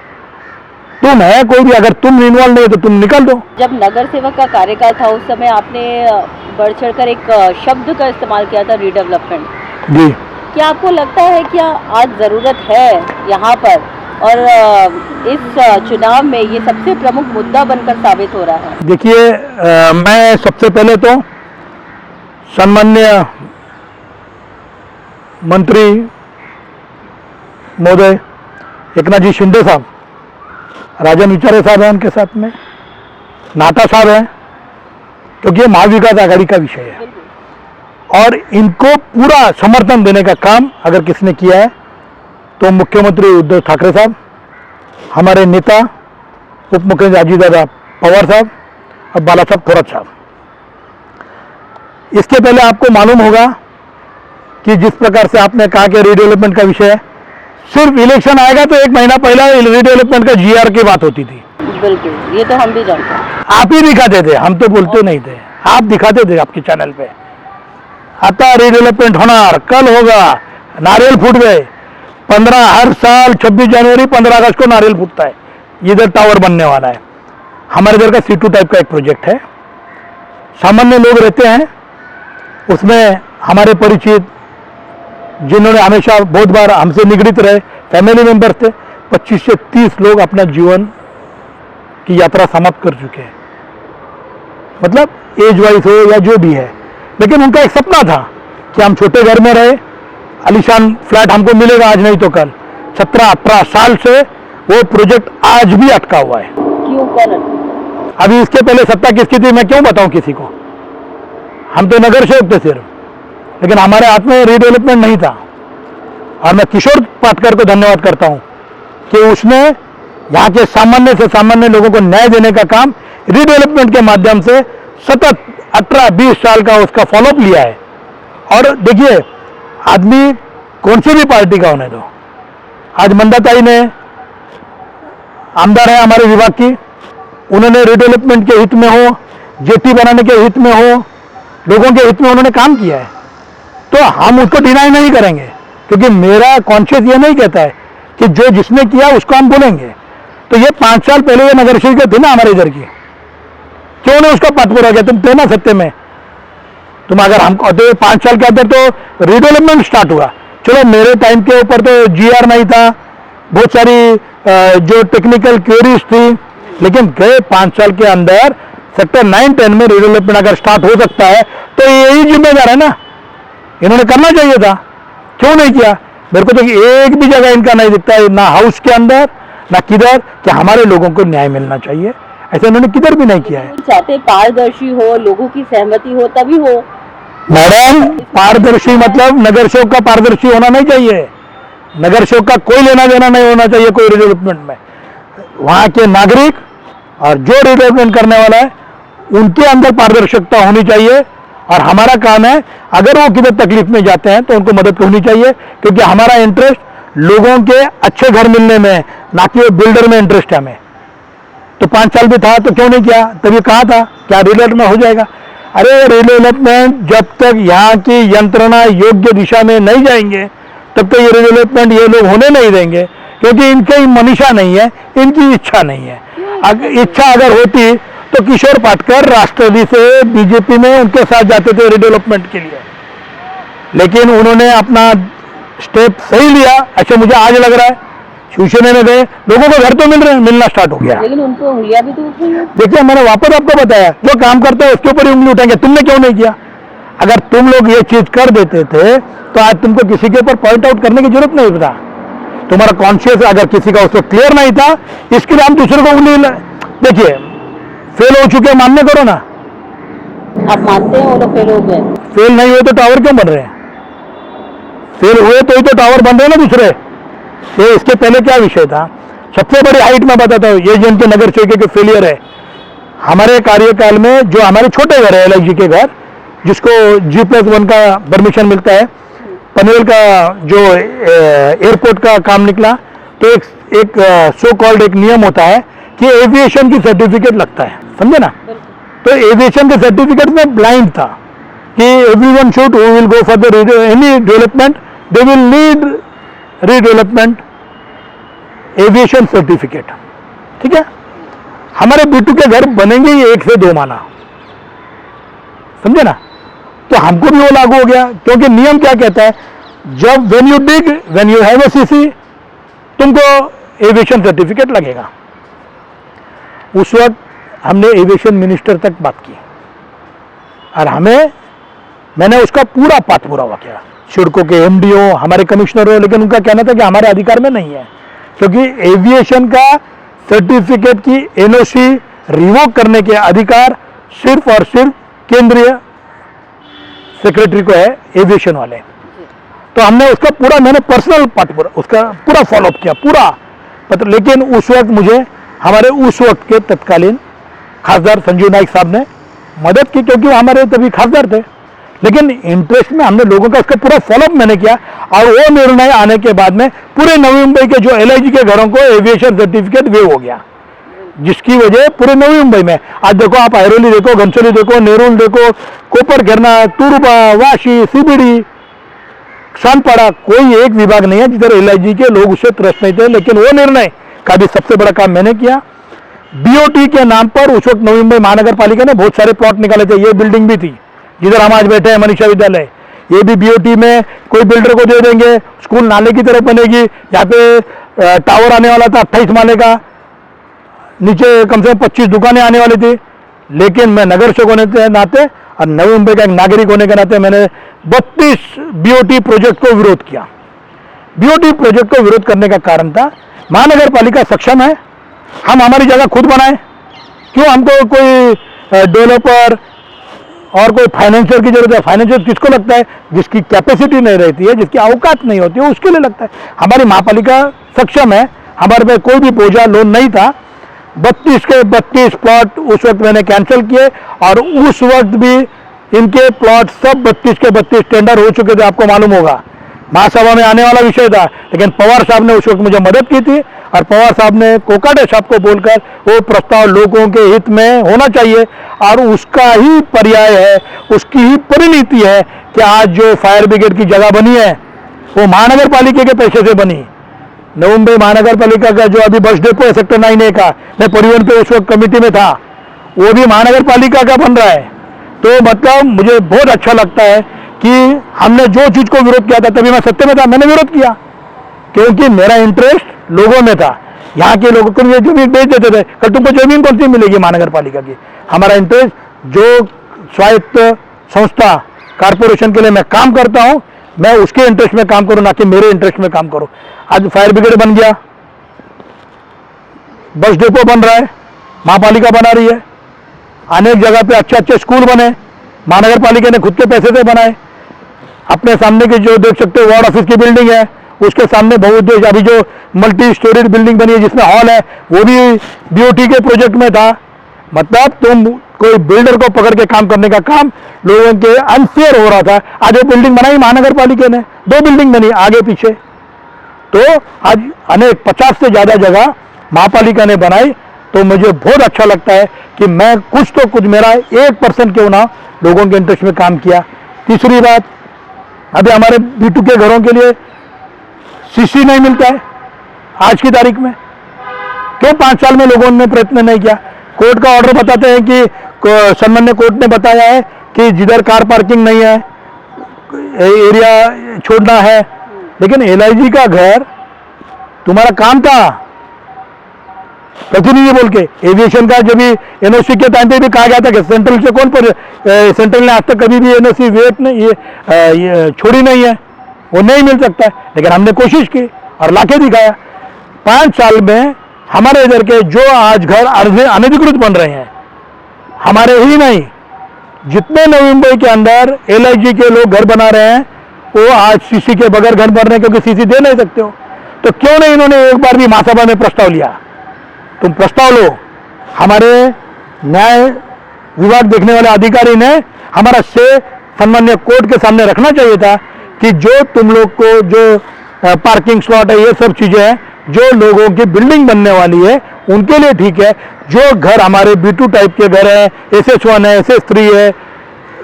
तुम है कोई भी, अगर तुम इन्वॉल्व नहीं हो तो तुम निकल दो। जब नगर सेवक का कार्यकाल था उस समय आपने बढ़ चढ़कर एक शब्द का इस्तेमाल किया था, रीडेवलपमेंट। जी। क्या आपको लगता है कि आज जरूरत है यहाँ पर और इस चुनाव में ये सबसे प्रमुख मुद्दा बनकर साबित हो रहा है। देखिए, मैं सबसे पहले तो सम्मान्य मंत्री महोदय एकनाथ जी शिंदे साहब, राजन विचारे साहब हैं उनके साथ में, नाटा साहब हैं, क्योंकि ये महाविकास आघाड़ी का विषय है और इनको पूरा समर्थन देने का काम अगर किसने किया है तो मुख्यमंत्री उद्धव ठाकरे साहब, हमारे नेता उप मुख्यमंत्री अजीतदादा पवार साहब और बाला साहब थोरात साहब। इसके पहले आपको मालूम होगा कि जिस प्रकार से आपने कहा कि रीडेवलपमेंट का विषय है, सिर्फ इलेक्शन आएगा तो एक महीना पहले रीडेवलपमेंट का जीआर की बात होती थी। बिल्कुल, ये तो हम भी जानते हैं। आप ही दिखाते थे, हम तो बोलते नहीं थे, आप दिखाते थे आपके चैनल पे। आता रीडेवलपमेंट होना, कल होगा, नारियल फूट गए। 15 हर साल 26 जनवरी 15 अगस्त को नारियल फूटता है। इधर टावर बनने वाला है, हमारे इधर का C2 टाइप का एक प्रोजेक्ट है। सामान्य लोग रहते हैं उसमें, हमारे परिचित जिन्होंने हमेशा बहुत बार हमसे निगड़ित रहे, फैमिली मेंबर थे, 25 से 30 लोग अपना जीवन की यात्रा समाप्त कर चुके हैं, मतलब एज वाइज हो या जो भी है। लेकिन उनका एक सपना था कि हम छोटे घर में रहे, आलीशान फ्लैट हमको मिलेगा आज नहीं तो कल। 17-18 साल से वो प्रोजेक्ट आज भी अटका हुआ है। क्यों, कौन अटका? अभी इसके पहले सत्ता किसकी थी मैं क्यों बताऊं किसी को, हम तो नगर सेवक थे सिर्फ, लेकिन हमारे हाथ में रीडेवलपमेंट नहीं था। और मैं किशोर पाटकर को धन्यवाद करता हूं कि उसने यहाँ के सामान्य से सामान्य लोगों को न्याय देने का काम रीडेवलपमेंट के माध्यम से सतत 18-20 साल का उसका फॉलोअप लिया है। और देखिए, आदमी कौन सी भी पार्टी का होने दो, आज मंदाताई ने आमदार है हमारे विभाग की, उन्होंने रीडेवलपमेंट के हित में हो, जेटी बनाने के हित में हो, लोगों के हित में उन्होंने काम किया है, तो हम उसको डिनाई नहीं करेंगे। क्योंकि मेरा कॉन्शियस ये नहीं कहता है कि जो जिसने किया उसको हम बोलेंगे। तो ये 5 साल पहले ये नगर सेविका थी ना हमारे इधर की, क्यों नहीं उसका पाठपूरा किया? तुम थे ना सत्य में, तुम अगर हमको तो 5 साल के अंदर तो रीडेवलपमेंट स्टार्ट हुआ। चलो मेरे टाइम के ऊपर तो जीआर नहीं था, बहुत सारी जो टेक्निकल क्वेरीज थी, लेकिन गए 5 साल के अंदर सेक्टर 9-10 में रीडेवलपमेंट अगर स्टार्ट हो सकता है तो यही जिम्मेदार है ना, इन्होंने करना चाहिए था, क्यों नहीं किया? मेरे को तो एक भी जगह इनका नहीं दिखता है, ना हाउस के अंदर ना किधर, कि हमारे लोगों को न्याय मिलना चाहिए, ऐसे इन्होंने किधर भी नहीं किया है। चाहते पारदर्शी हो, लोगों की सहमति हो तभी हो। मैडम, पारदर्शी मतलब नगर सेवक का पारदर्शी होना नहीं चाहिए, नगर सेवक का कोई लेना देना नहीं होना चाहिए कोई रिडेवलपमेंट में। वहाँ के नागरिक और जो रिडेवलपमेंट करने वाला है उनके अंदर पारदर्शिता होनी चाहिए। और हमारा काम है, अगर वो किधर तकलीफ में जाते हैं तो उनको मदद होनी चाहिए, क्योंकि हमारा इंटरेस्ट लोगों के अच्छे घर मिलने में, ना कि वो बिल्डर में इंटरेस्ट है हमें। तो 5 साल भी था तो क्यों नहीं किया? तभी कहा था क्या रिडेवलपमेंट हो जाएगा। अरे रिडेवलपमेंट जब तक यहाँ की यंत्रणा योग्य दिशा में नहीं जाएंगे तब तक ये रिडेवलपमेंट ये लोग होने नहीं देंगे, क्योंकि इनकी मनीषा नहीं है, इनकी इच्छा नहीं है। इच्छा अगर होती तो किशोर पाटकर राष्ट्रवादी से बीजेपी में उनके साथ जाते थे रिडेवलपमेंट के लिए, लेकिन उन्होंने अपना स्टेप सही लिया, ऐसे मुझे आज लग रहा है। शिवसेना में गए, लोगों को घर तो मिलना स्टार्ट हो गया, लेकिन उनको उंगलियां भी तो उठ रही हैं। देखिए मैंने वापस आपको बताया, जो काम करते हैं उसके ऊपर ही उंगली उठाएंगे, तुमने क्यों नहीं किया? अगर तुम लोग ये चीज कर देते थे तो आज तुमको किसी के ऊपर पॉइंट आउट करने की जरूरत नहीं था। तुम्हारा कॉन्शियस अगर किसी का उसको क्लियर नहीं था, इसके लिए हम दूसरे को उंगली, देखिए फेल हो चुके मान्य करो ना। आप मानते हैं वो लोग फेल हो गए? फेल नहीं हुए तो टावर क्यों बन रहे हैं? फेल हुए तो ही तो टावर बन रहे हैं ना दूसरे। ये इसके पहले क्या विषय था? सबसे बड़ी हाइट में बताता हूँ, ये जिनके नगर सेवक के फेलियर है। हमारे कार्यकाल में जो हमारे छोटे घर है LIG के घर, जिसको G+1 का परमिशन मिलता है, पनवेल का जो एयरपोर्ट का काम निकला, तो एक सो कॉल्ड एक नियम होता है कि एविएशन की सर्टिफिकेट लगता है, समझे ना। तो एविएशन के सर्टिफिकेट में ब्लाइंड था कि everyone should who will go for the any development they will need redevelopment aviation certificate, ठीक है। हमारे B2 के घर बनेंगे ये 1 से 2 माला, समझे ना। तो हमको भी वो लागू हो गया, क्योंकि नियम क्या कहता है, जब when you dig, when you have a CC, तुमको एविएशन सर्टिफिकेट लगेगा। उस वक्त हमने एविएशन मिनिस्टर तक बात की और मैंने उसका पूरा पाठ पूरा हुआ किया, सिडको के एमडीओ, हमारे कमिश्नर हो, लेकिन उनका कहना था कि हमारे अधिकार में नहीं है, क्योंकि एविएशन का सर्टिफिकेट की एनओसी रिवोक करने के अधिकार सिर्फ और सिर्फ केंद्रीय सेक्रेटरी को है, एविएशन वाले। तो हमने उसका पूरा, मैंने पर्सनल पार्ट पूरा उसका पूरा फॉलोअप किया पूरा पत्र। लेकिन उस वक्त मुझे हमारे उस वक्त के तत्कालीन खासदार संजीव नाइक साहब ने मदद की, क्योंकि वो हमारे तभी खासदार थे। लेकिन इंटरेस्ट में हमने लोगों का उसका पूरा फॉलोअप मैंने किया और वो निर्णय आने के बाद में पूरे नवी मुंबई के जो एलआईजी के घरों को एविएशन सर्टिफिकेट वेव हो गया, जिसकी वजह पूरे नवी मुंबई में आज देखो, आप ऐरोली देखो, घनसोली देखो, नेरुल देखो, कोपर घेरना, तुरुबा, वाशी, सीबीडी, शानपाड़ा, कोई एक विभाग नहीं है जिधर एलआईजी के लोग उससे त्रस्त नहीं थे। लेकिन वो निर्णय का भी सबसे बड़ा काम मैंने किया। बीओटी के नाम पर उस वक्त नवी मुंबई महानगर पालिका ने बहुत सारे प्लॉट निकाले थे। ये बिल्डिंग भी थी जिधर हम आज बैठे हैं, मनीषा विद्यालय, ये भी बीओटी में कोई बिल्डर को दे देंगे, स्कूल नाले की तरफ बनेगी, यहाँ पे टावर आने वाला था 28 माले का, नीचे कम से कम 25 दुकानें आने वाली थी। लेकिन मैं नगर सेवक होने के नाते और नवी मुंबई का एक नागरिक होने के नाते मैंने 32 बीओटी प्रोजेक्ट को विरोध किया। बीओटी प्रोजेक्ट को विरोध करने का कारण था, महानगर पालिका सक्षम है, हम हमारी जगह खुद बनाएं, क्यों हमको कोई डेवलपर और कोई फाइनेंशियर की जरूरत है? फाइनेंशियर किसको लगता है? जिसकी कैपेसिटी नहीं रहती है, जिसकी औकात नहीं होती है, उसके लिए लगता है। हमारी महापालिका सक्षम है, हमारे पे कोई भी बोझा लोन नहीं था। 32 के 32 प्लॉट उस वक्त मैंने कैंसिल किए और उस वक्त भी इनके प्लॉट सब 32 के 32 टेंडर हो चुके थे। आपको मालूम होगा, महासभा में आने वाला विषय था, लेकिन पवार साहब ने उस वक्त मुझे मदद की थी और पवार साहब ने कोकाटे साहब को बोलकर वो प्रस्ताव लोगों के हित में होना चाहिए और उसका ही पर्याय है, उसकी ही परिणति है कि आज जो फायर ब्रिगेड की जगह बनी है वो महानगर पालिका के पैसे से बनी। नवी मुंबई महानगर पालिका का जो अभी बस डेपो है सेक्टर 9A का, मैं परिवहन पे उस वक्त कमेटी में था, वो भी महानगर पालिका का बन रहा है। तो मतलब मुझे बहुत अच्छा लगता है कि हमने जो चीज को विरोध किया था, तभी मैं सत्य में था, मैंने विरोध किया, क्योंकि मेरा इंटरेस्ट लोगों में था। यहाँ के लोगों को ये जमीन बेच देते थे, कल तुमको जमीन कौन सी मिलेगी महानगर पालिका की? हमारा इंटरेस्ट, जो स्वायत्त संस्था कारपोरेशन के लिए मैं काम करता हूँ, मैं उसके इंटरेस्ट में काम करूँ, ना कि मेरे इंटरेस्ट में काम करूँ। आज फायर ब्रिगेड बन गया, बस डेपो बन रहा है, महापालिका बना रही है, अनेक जगह पे अच्छे अच्छे स्कूल बने, महानगर पालिका ने खुद के पैसे से बनाए। अपने सामने की जो देख सकते हो वार्ड ऑफिस की बिल्डिंग है, उसके सामने बहुउद्देश्य अभी जो मल्टी स्टोरीड बिल्डिंग बनी है जिसमें हॉल है, वो भी बीओटी के प्रोजेक्ट में था। मतलब तुम कोई बिल्डर को पकड़ के काम करने का काम लोगों के अनफेयर हो रहा था। आज वो बिल्डिंग बनाई महानगर पालिका ने, 2 बिल्डिंग बनी आगे पीछे। तो आज अनेक 50 से ज्यादा जगह महापालिका ने बनाई। तो मुझे बहुत अच्छा लगता है कि मैं कुछ तो कुछ, मेरा 1% क्यों ना लोगों के इंटरेस्ट में काम किया। तीसरी बात, अभी हमारे B2 के घरों के लिए सीसी नहीं मिलता है आज की तारीख में। क्यों 5 साल में लोगों ने प्रयत्न नहीं किया? कोर्ट का ऑर्डर बताते हैं कि सम्मान्य कोर्ट ने बताया है कि जिधर कार पार्किंग नहीं है एरिया छोड़ना है, लेकिन एलआईजी का घर तुम्हारा काम था प्रतिनिधि बोल के। एविएशन का जब भी एनओसी के टाइम पे भी कहा गया था कि सेंट्रल से कौन पर, सेंट्रल ने आज तक कभी भी एनओसी वेट नहीं ये छोड़ी नहीं है, वो नहीं मिल सकता है। लेकिन हमने कोशिश की और लाके दिखाया। 5 साल में हमारे इधर के जो आज घर अनधिकृत बन रहे हैं, हमारे ही नहीं, जितने नवी मुंबई के अंदर एलआईजी के लोग घर बना रहे हैं, वो आज सीसी के बगैर घर बन रहे हैं, क्योंकि सीसी दे नहीं सकते हो। तो क्यों नहीं इन्होंने एक बार भी महासभा में प्रस्ताव लिया? तुम प्रस्ताव लो। हमारे न्याय विभाग देखने वाले अधिकारी ने हमारा से सम्मान्य कोर्ट के सामने रखना चाहिए था कि जो तुम लोग को जो पार्किंग स्लॉट है, ये सब चीजें हैं जो लोगों की बिल्डिंग बनने वाली है उनके लिए ठीक है। जो घर हमारे B2 टाइप के घर है, SS1 है, SS3 है,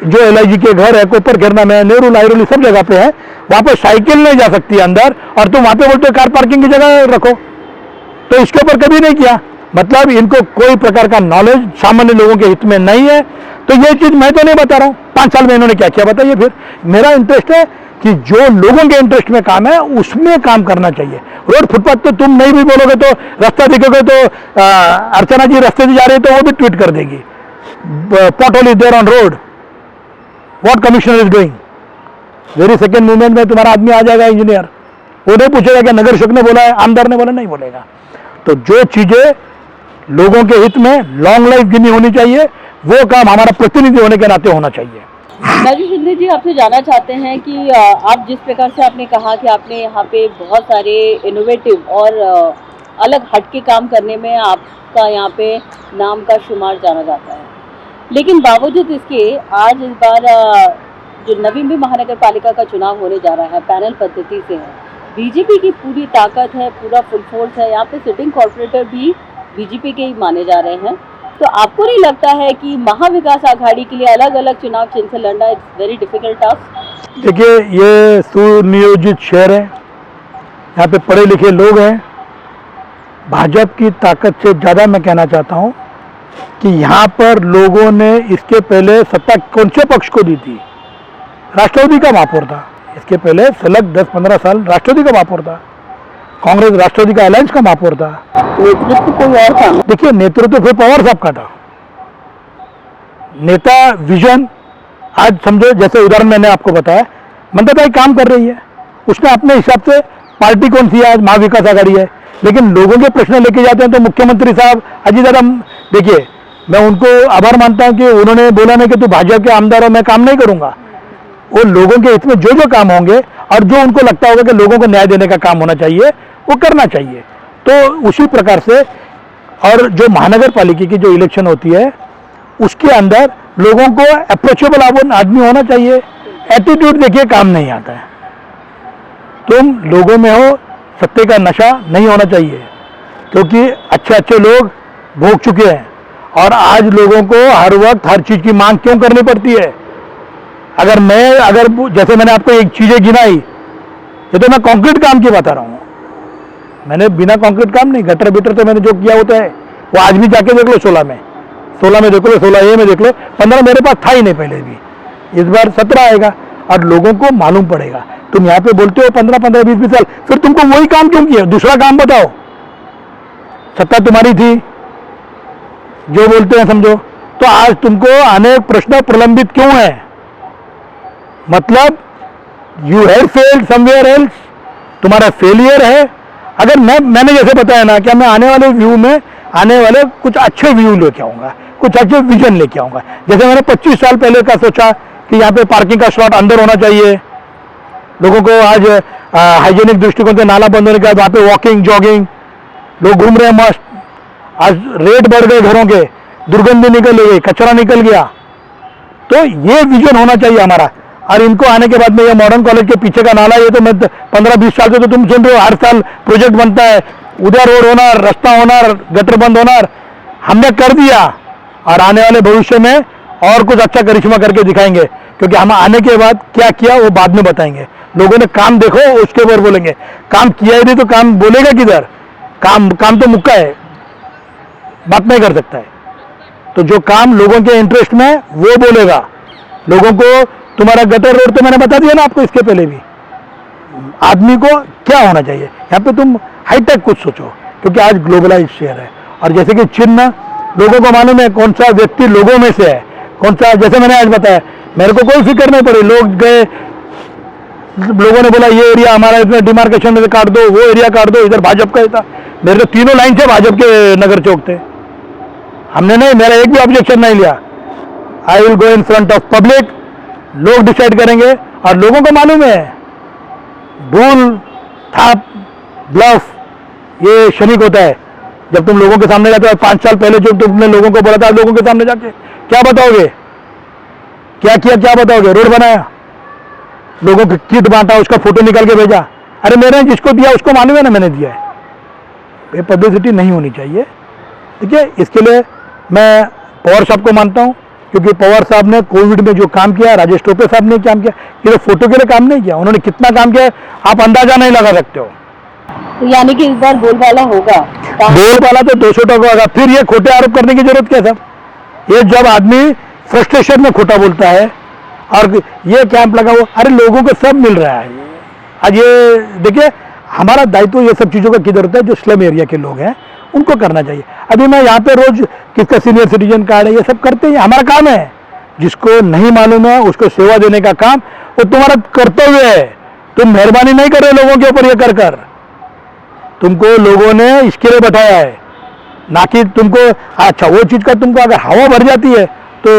जो एलआईजी के घर है, कोपर घेरना में, नेहरू आयरोली सब जगह पे है, वहां पर साइकिल नहीं जा सकती अंदर, और तुम वहां पे बोलते हो कार पार्किंग की जगह रखो। तो इसके ऊपर कभी नहीं किया। मतलब इनको कोई प्रकार का नॉलेज सामान्य लोगों के हित में नहीं है। तो ये चीज मैं तो नहीं बता रहा हूँ, 5 साल में इन्होंने क्या किया बताइए। फिर मेरा इंटरेस्ट है कि जो लोगों के इंटरेस्ट में काम है उसमें काम करना चाहिए। रोड फुटपाथ तो तुम नहीं भी बोलोगे तो, रास्ता दिखोगे तो अर्चना जी रास्ते से जा रही है तो वो भी ट्वीट कर देगी, pothole is there on road, what commissioner is doing. Very second movement में तुम्हारा आदमी आ जाएगा इंजीनियर, वो नहीं पूछेगा कि नगर सेवक ने बोला है, आमदार ने बोला, नहीं बोलेगा। तो जो चीजें लोगों के हित में लॉन्ग लाइफ गिनी होनी चाहिए वो काम हमारा प्रतिनिधि होने के नाते होना चाहिए। राजीव शिंदे जी, आपसे जानना चाहते हैं कि आप जिस प्रकार से आपने कहा कि आपने यहाँ पे बहुत सारे इनोवेटिव और अलग हटके काम करने में आपका यहाँ पे नाम का शुमार जाना जाता है, लेकिन बावजूद इसके आज इस बार जो नवी मुंबई महानगर पालिका का चुनाव होने जा रहा है पैनल पद्धति से है, बीजेपी की पूरी ताकत है, पूरा फुल फोर्स है, यहाँ पे सिटिंग कॉर्पोरेटर भी बीजेपी के ही माने जा रहे हैं। तो आपको नहीं लगता है कि महाविकास आघाड़ी के लिए अलग अलग चुनाव चिन्ह से लड़ना इट्स वेरी डिफिकल्ट टास्क? देखिए, ये सुनियोजित शहर है, यहाँ पे पढ़े लिखे लोग हैं। भाजपा की ताकत से ज़्यादा मैं कहना चाहता हूँ कि यहाँ पर लोगों ने इसके पहले सत्ता कौन से पक्ष को दी थी? राष्ट्रवादी का महापौर था। इसके पहले सलग 10-15 साल राष्ट्रवादी का महापौर था। कांग्रेस राष्ट्रवादी का अलायंस का महापौर था। नेतृत्व कोई और था? देखिए, नेतृत्व फिर पवार साहब का था। नेता विजन, आज समझो जैसे उदाहरण मैंने आपको बताया, ममता भाई काम कर रही है, उसने अपने हिसाब से पार्टी कौन सी है आज महाविकास आघाड़ी है, लेकिन लोगों के प्रश्न लेके जाते हैं तो मुख्यमंत्री साहब अजीत दादा, देखिए मैं उनको आभार मानता हूं कि उन्होंने बोला नहीं कि तू भाजपा के आमदारों में काम नहीं करूंगा। वो लोगों के हित में जो जो काम होंगे और जो उनको लगता होगा कि लोगों को न्याय देने का काम होना चाहिए वो करना चाहिए। तो उसी प्रकार से, और जो महानगर पालिका की जो इलेक्शन होती है उसके अंदर लोगों को अप्रोचेबल आदमी होना चाहिए। एटीट्यूड देखिए काम नहीं आता है। तुम लोगों में हो, सत्ते का नशा नहीं होना चाहिए, क्योंकि अच्छे अच्छे लोग भोग चुके हैं और आज लोगों को हर वक्त हर चीज की मांग क्यों करनी पड़ती है? अगर जैसे मैंने आपको एक चीजें गिनाई, ये तो मैं कंक्रीट काम की बता रहा हूँ, मैंने बिना कंक्रीट काम नहीं, गटर बिटर तो मैंने जो किया होता है वो आज भी जाके देख लो, 16 में देख लो, 16A में देख लो, 15 मेरे पास था ही नहीं पहले भी, इस बार 17 आएगा और लोगों को मालूम पड़ेगा। तुम यहाँ पे बोलते हो 15, 20 साल, फिर तुमको वही काम क्यों किया? दूसरा काम बताओ। सत्ता तुम्हारी थी, जो बोलते हैं समझो, तो आज तुमको अनेक प्रश्न प्रलंबित क्यों है? मतलब you have failed somewhere else, तुम्हारा फेलियर है। अगर मैंने जैसे बताया ना कि मैं आने वाले कुछ अच्छे व्यू लेके आऊंगा, कुछ अच्छे विजन लेके आऊंगा। जैसे मैंने 25 साल पहले का सोचा कि यहाँ पे पार्किंग का स्लॉट अंदर होना चाहिए, लोगों को आज हाइजीनिक दृष्टिकोण से नाला बंद होने के बाद वहाँ पे वॉकिंग जॉगिंग लोग घूम रहे हैं मस्त। आज रेट बढ़ गए घरों के, दुर्गंध निकल गई, कचरा निकल गया। तो ये विजन होना चाहिए हमारा। और इनको आने के बाद में ये मॉडर्न कॉलेज के पीछे का नाला, ये तो मैं 15-20 साल से तो तुम सुन रहे हो, हर साल प्रोजेक्ट बनता है, उधर रोड होना, रास्ता होना, गटर बंद होना, हमने कर दिया और आने वाले भविष्य में और कुछ अच्छा करिश्मा करके दिखाएंगे, क्योंकि हम आने के बाद क्या किया वो बाद में बताएंगे। लोगों ने काम देखो उसके ऊपर बोलेंगे, काम किया ही नहीं तो काम बोलेगा किधर? काम तो मुक्का है, बात नहीं कर सकता है। तो जो काम लोगों के इंटरेस्ट में वो बोलेगा। लोगों को तुम्हारा गटर रोड तो मैंने बता दिया ना आपको इसके पहले भी। आदमी को क्या होना चाहिए, यहाँ पे तुम हाईटेक कुछ सोचो, क्योंकि आज ग्लोबलाइज शहर है और जैसे कि चिन्ह लोगों को मालूम है कौन सा व्यक्ति लोगों में से है, कौन सा। जैसे मैंने आज बताया, मेरे को कोई फिक्र नहीं पड़ी, लोग गए, लोगों ने बोला ये एरिया हमारा, इसमें डिमार्केशन में से काट दो, वो एरिया काट दो, इधर भाजपा का था। मेरे तो तीनों लाइन से भाजपा के नगर चौक थे, हमने नहीं, मेरा एक भी ऑब्जेक्शन नहीं लिया। I will go in front of public, लोग डिसाइड करेंगे। और लोगों को मालूम है भूल थाप ब्लफ ये क्षणिक होता है। जब तुम लोगों के सामने जाते हो, 5 साल पहले जो तुमने लोगों को बोला था, लोगों के सामने जाके क्या बताओगे? क्या किया, क्या बताओगे? रोड बनाया, लोगों की किट बांटा, उसका फोटो निकाल के भेजा। अरे मैंने जिसको दिया उसको मालूम है ना मैंने दिया है। ये पब्लिसिटी नहीं होनी चाहिए। ठीक है, इसके लिए मैं पवार साहब को मानता हूँ, क्योंकि पवार साहब ने कोविड में जो काम किया, राजेश टोपे साहब ने काम किया, ये फोटो के लिए काम नहीं किया। उन्होंने कितना काम किया आप अंदाजा नहीं लगा सकते हो। तो यानी कि इस बार बोलबाला होगा, बोलबाला तो 200 टका होगा। फिर ये खोटे आरोप करने की जरूरत क्या है साहब? ये जब आदमी फ्रस्ट्रेशन में खोटा बोलता है, और ये कैंप लगा हुआ, अरे लोगों को सब मिल रहा है। आज ये देखिए हमारा दायित्व ये सब चीज़ों का किधर होता है, जो स्लम एरिया के लोग हैं उनको करना चाहिए। अभी मैं यहाँ पे रोज किसका सीनियर सिटीजन कार्ड है ये सब करते हैं, हमारा काम है। जिसको नहीं मालूम है उसको सेवा देने का काम वो तुम्हारा कर्तव्य है। तुम मेहरबानी नहीं कर रहे लोगों के ऊपर ये कर कर, तुमको लोगों ने इसके लिए बैठाया है, ना कि तुमको अच्छा वो चीज़ का तुमको अगर हवा भर जाती है तो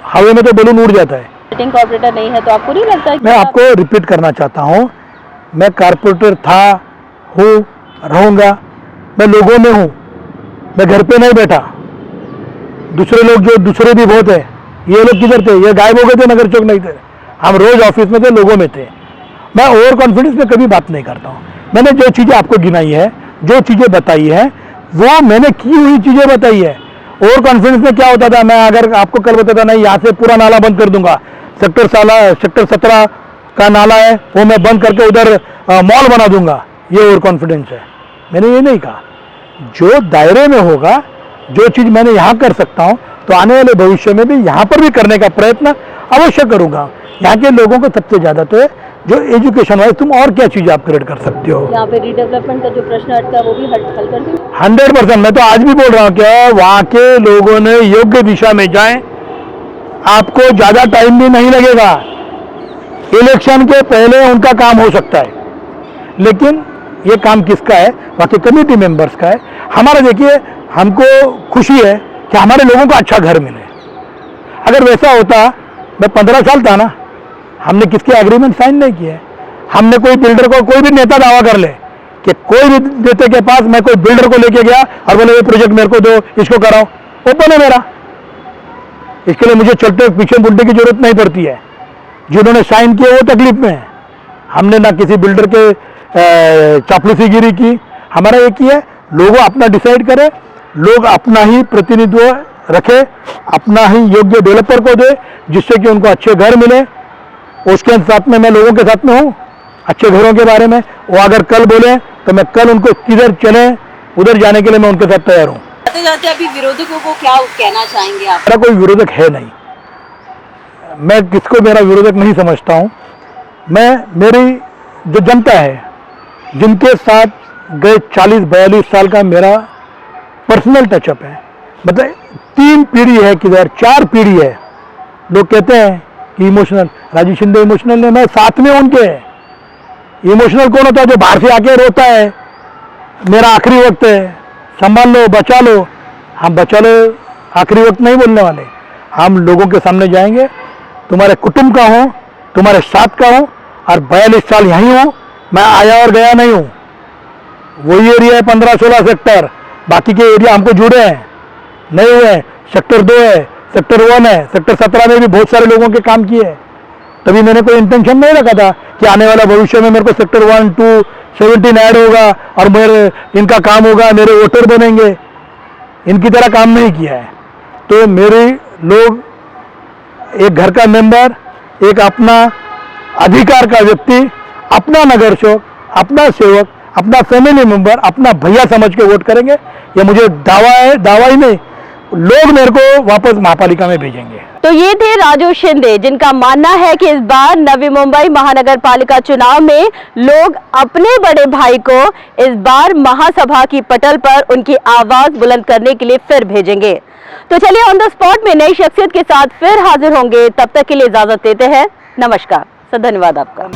हवा में तो बलून उड़ जाता है। सिटिंग कॉर्पोरेटर नहीं है तो आपको नहीं लगता है कि मैं आपको रिपीट करना चाहता हूँ, मैं कारपोरेटर था, हूँ, रहूँगा। मैं लोगों में हूँ, मैं घर पे नहीं बैठा। दूसरे लोग जो दूसरे भी बहुत है, ये लोग किधर थे, ये गायब हो गए थे, नगर चौक नहीं थे। हम रोज ऑफिस में थे, लोगों में थे। मैं ओवर कॉन्फिडेंस में कभी बात नहीं करता हूँ। मैंने जो चीज़ें आपको गिनाई है, जो चीज़ें बताई है, वो मैंने की हुई चीज़ें बताई है। ओवर कॉन्फिडेंस में क्या होता था, मैं अगर आपको कल बताता नहीं यहाँ से पूरा नाला बंद कर दूंगा, सेक्टर 17 का नाला है वो मैं बंद करके उधर मॉल बना दूंगा, ये ओवर कॉन्फिडेंस है। मैंने ये नहीं कहा। जो दायरे में होगा, जो चीज़ मैंने यहाँ कर सकता हूँ तो आने वाले भविष्य में भी यहाँ पर भी करने का प्रयत्न अवश्य करूँगा। यहाँ के लोगों को सबसे ज़्यादा तो है जो एजुकेशन वाइज तुम और क्या चीज़ अपग्रेड कर सकते हो। यहाँ पे रीडेवलपमेंट का जो प्रश्न अटका वो भी हल कर देंगे 100%। मैं तो आज भी बोल रहा हूँ क्या वहाँ के लोगों ने योग्य दिशा में जाएं, आपको ज़्यादा टाइम भी नहीं लगेगा। इलेक्शन के पहले उनका काम हो सकता है, लेकिन ये काम किसका है, बाकी कमेटी मेंबर्स का है। हमारा देखिए हमको खुशी है कि हमारे लोगों को अच्छा घर मिले। अगर वैसा होता, मैं 15 साल था ना, हमने किसके एग्रीमेंट साइन नहीं किए। हमने कोई बिल्डर को, कोई भी नेता दावा कर ले कि कोई भी नेता के पास मैं कोई बिल्डर को लेके गया और बोले ये प्रोजेक्ट मेरे को दो, इसको कराओ, ओपन है मेरा, इसके लिए मुझे चलते पीछे मुड़ने की जरूरत नहीं पड़ती है। जिन्होंने साइन किए वो तकलीफ में है। हमने ना किसी बिल्डर के चापलूसीगिरी की। हमारा एक ही है, लोग अपना डिसाइड करें, लोग अपना ही प्रतिनिधित्व रखे, अपना ही योग्य डेवलपर को दे, जिससे कि उनको अच्छे घर मिले। उसके साथ में मैं लोगों के साथ में हूँ अच्छे घरों के बारे में। वो अगर कल बोले तो मैं कल उनको किधर चले उधर जाने के लिए मैं उनके साथ तैयार हूँ। जाते जाते अभी विरोधकों को क्या कहना चाहेंगे आप? मेरा कोई विरोधक है नहीं, मैं किसको मेरा विरोधक नहीं समझता हूँ। मैं मेरी जो जनता है, जिनके साथ गए 40-42 साल का मेरा पर्सनल टचअप है, मतलब 3 पीढ़ी है किधर 4 पीढ़ी है। लोग कहते हैं कि इमोशनल, राजू शिंदे इमोशनल ने, मैं साथ में उनके। इमोशनल कौन होता है? जो बाहर से आके रोता है, मेरा आखिरी वक्त है, संभाल लो, बचा लो। हम बचा लो आखिरी वक्त नहीं बोलने वाले, हम लोगों के सामने जाएंगे। तुम्हारे कुटुंब का हूँ, तुम्हारे साथ का हूँ, और 42 साल यहीं हूँ, मैं आया और गया नहीं हूँ। वही एरिया है 15-16 सेक्टर, बाकी के एरिया हमको जुड़े हैं नहीं हुए। सेक्टर 2 है, सेक्टर 1 है, सेक्टर 17 में भी बहुत सारे लोगों के काम किए। तभी मैंने कोई इंटेंशन नहीं रखा था कि आने वाला भविष्य में मेरे को सेक्टर 1, 2, 17 ऐड होगा और मेरे इनका काम होगा, मेरे वोटर बनेंगे। इनकी तरह काम नहीं किया है। तो मेरे लोग, एक घर का मेंबर, एक अपना अधिकार का व्यक्ति, अपना नगर चौक, अपना सेवक, अपना फैमिली मेंबर, अपना भैया समझ के वोट करेंगे। ये मुझे दावा है, दावा ही नहीं, लोग मेरे को वापस महापालिका में भेजेंगे। तो ये थे राजू शिंदे, जिनका मानना है कि इस बार नवी मुंबई महानगर पालिका चुनाव में लोग अपने बड़े भाई को इस बार महासभा की पटल पर उनकी आवाज बुलंद करने के लिए फिर भेजेंगे। तो चलिए ऑन द स्पॉट में नई शख्सियत के साथ फिर हाजिर होंगे। तब तक के लिए इजाजत देते हैं। नमस्कार, धन्यवाद आपका।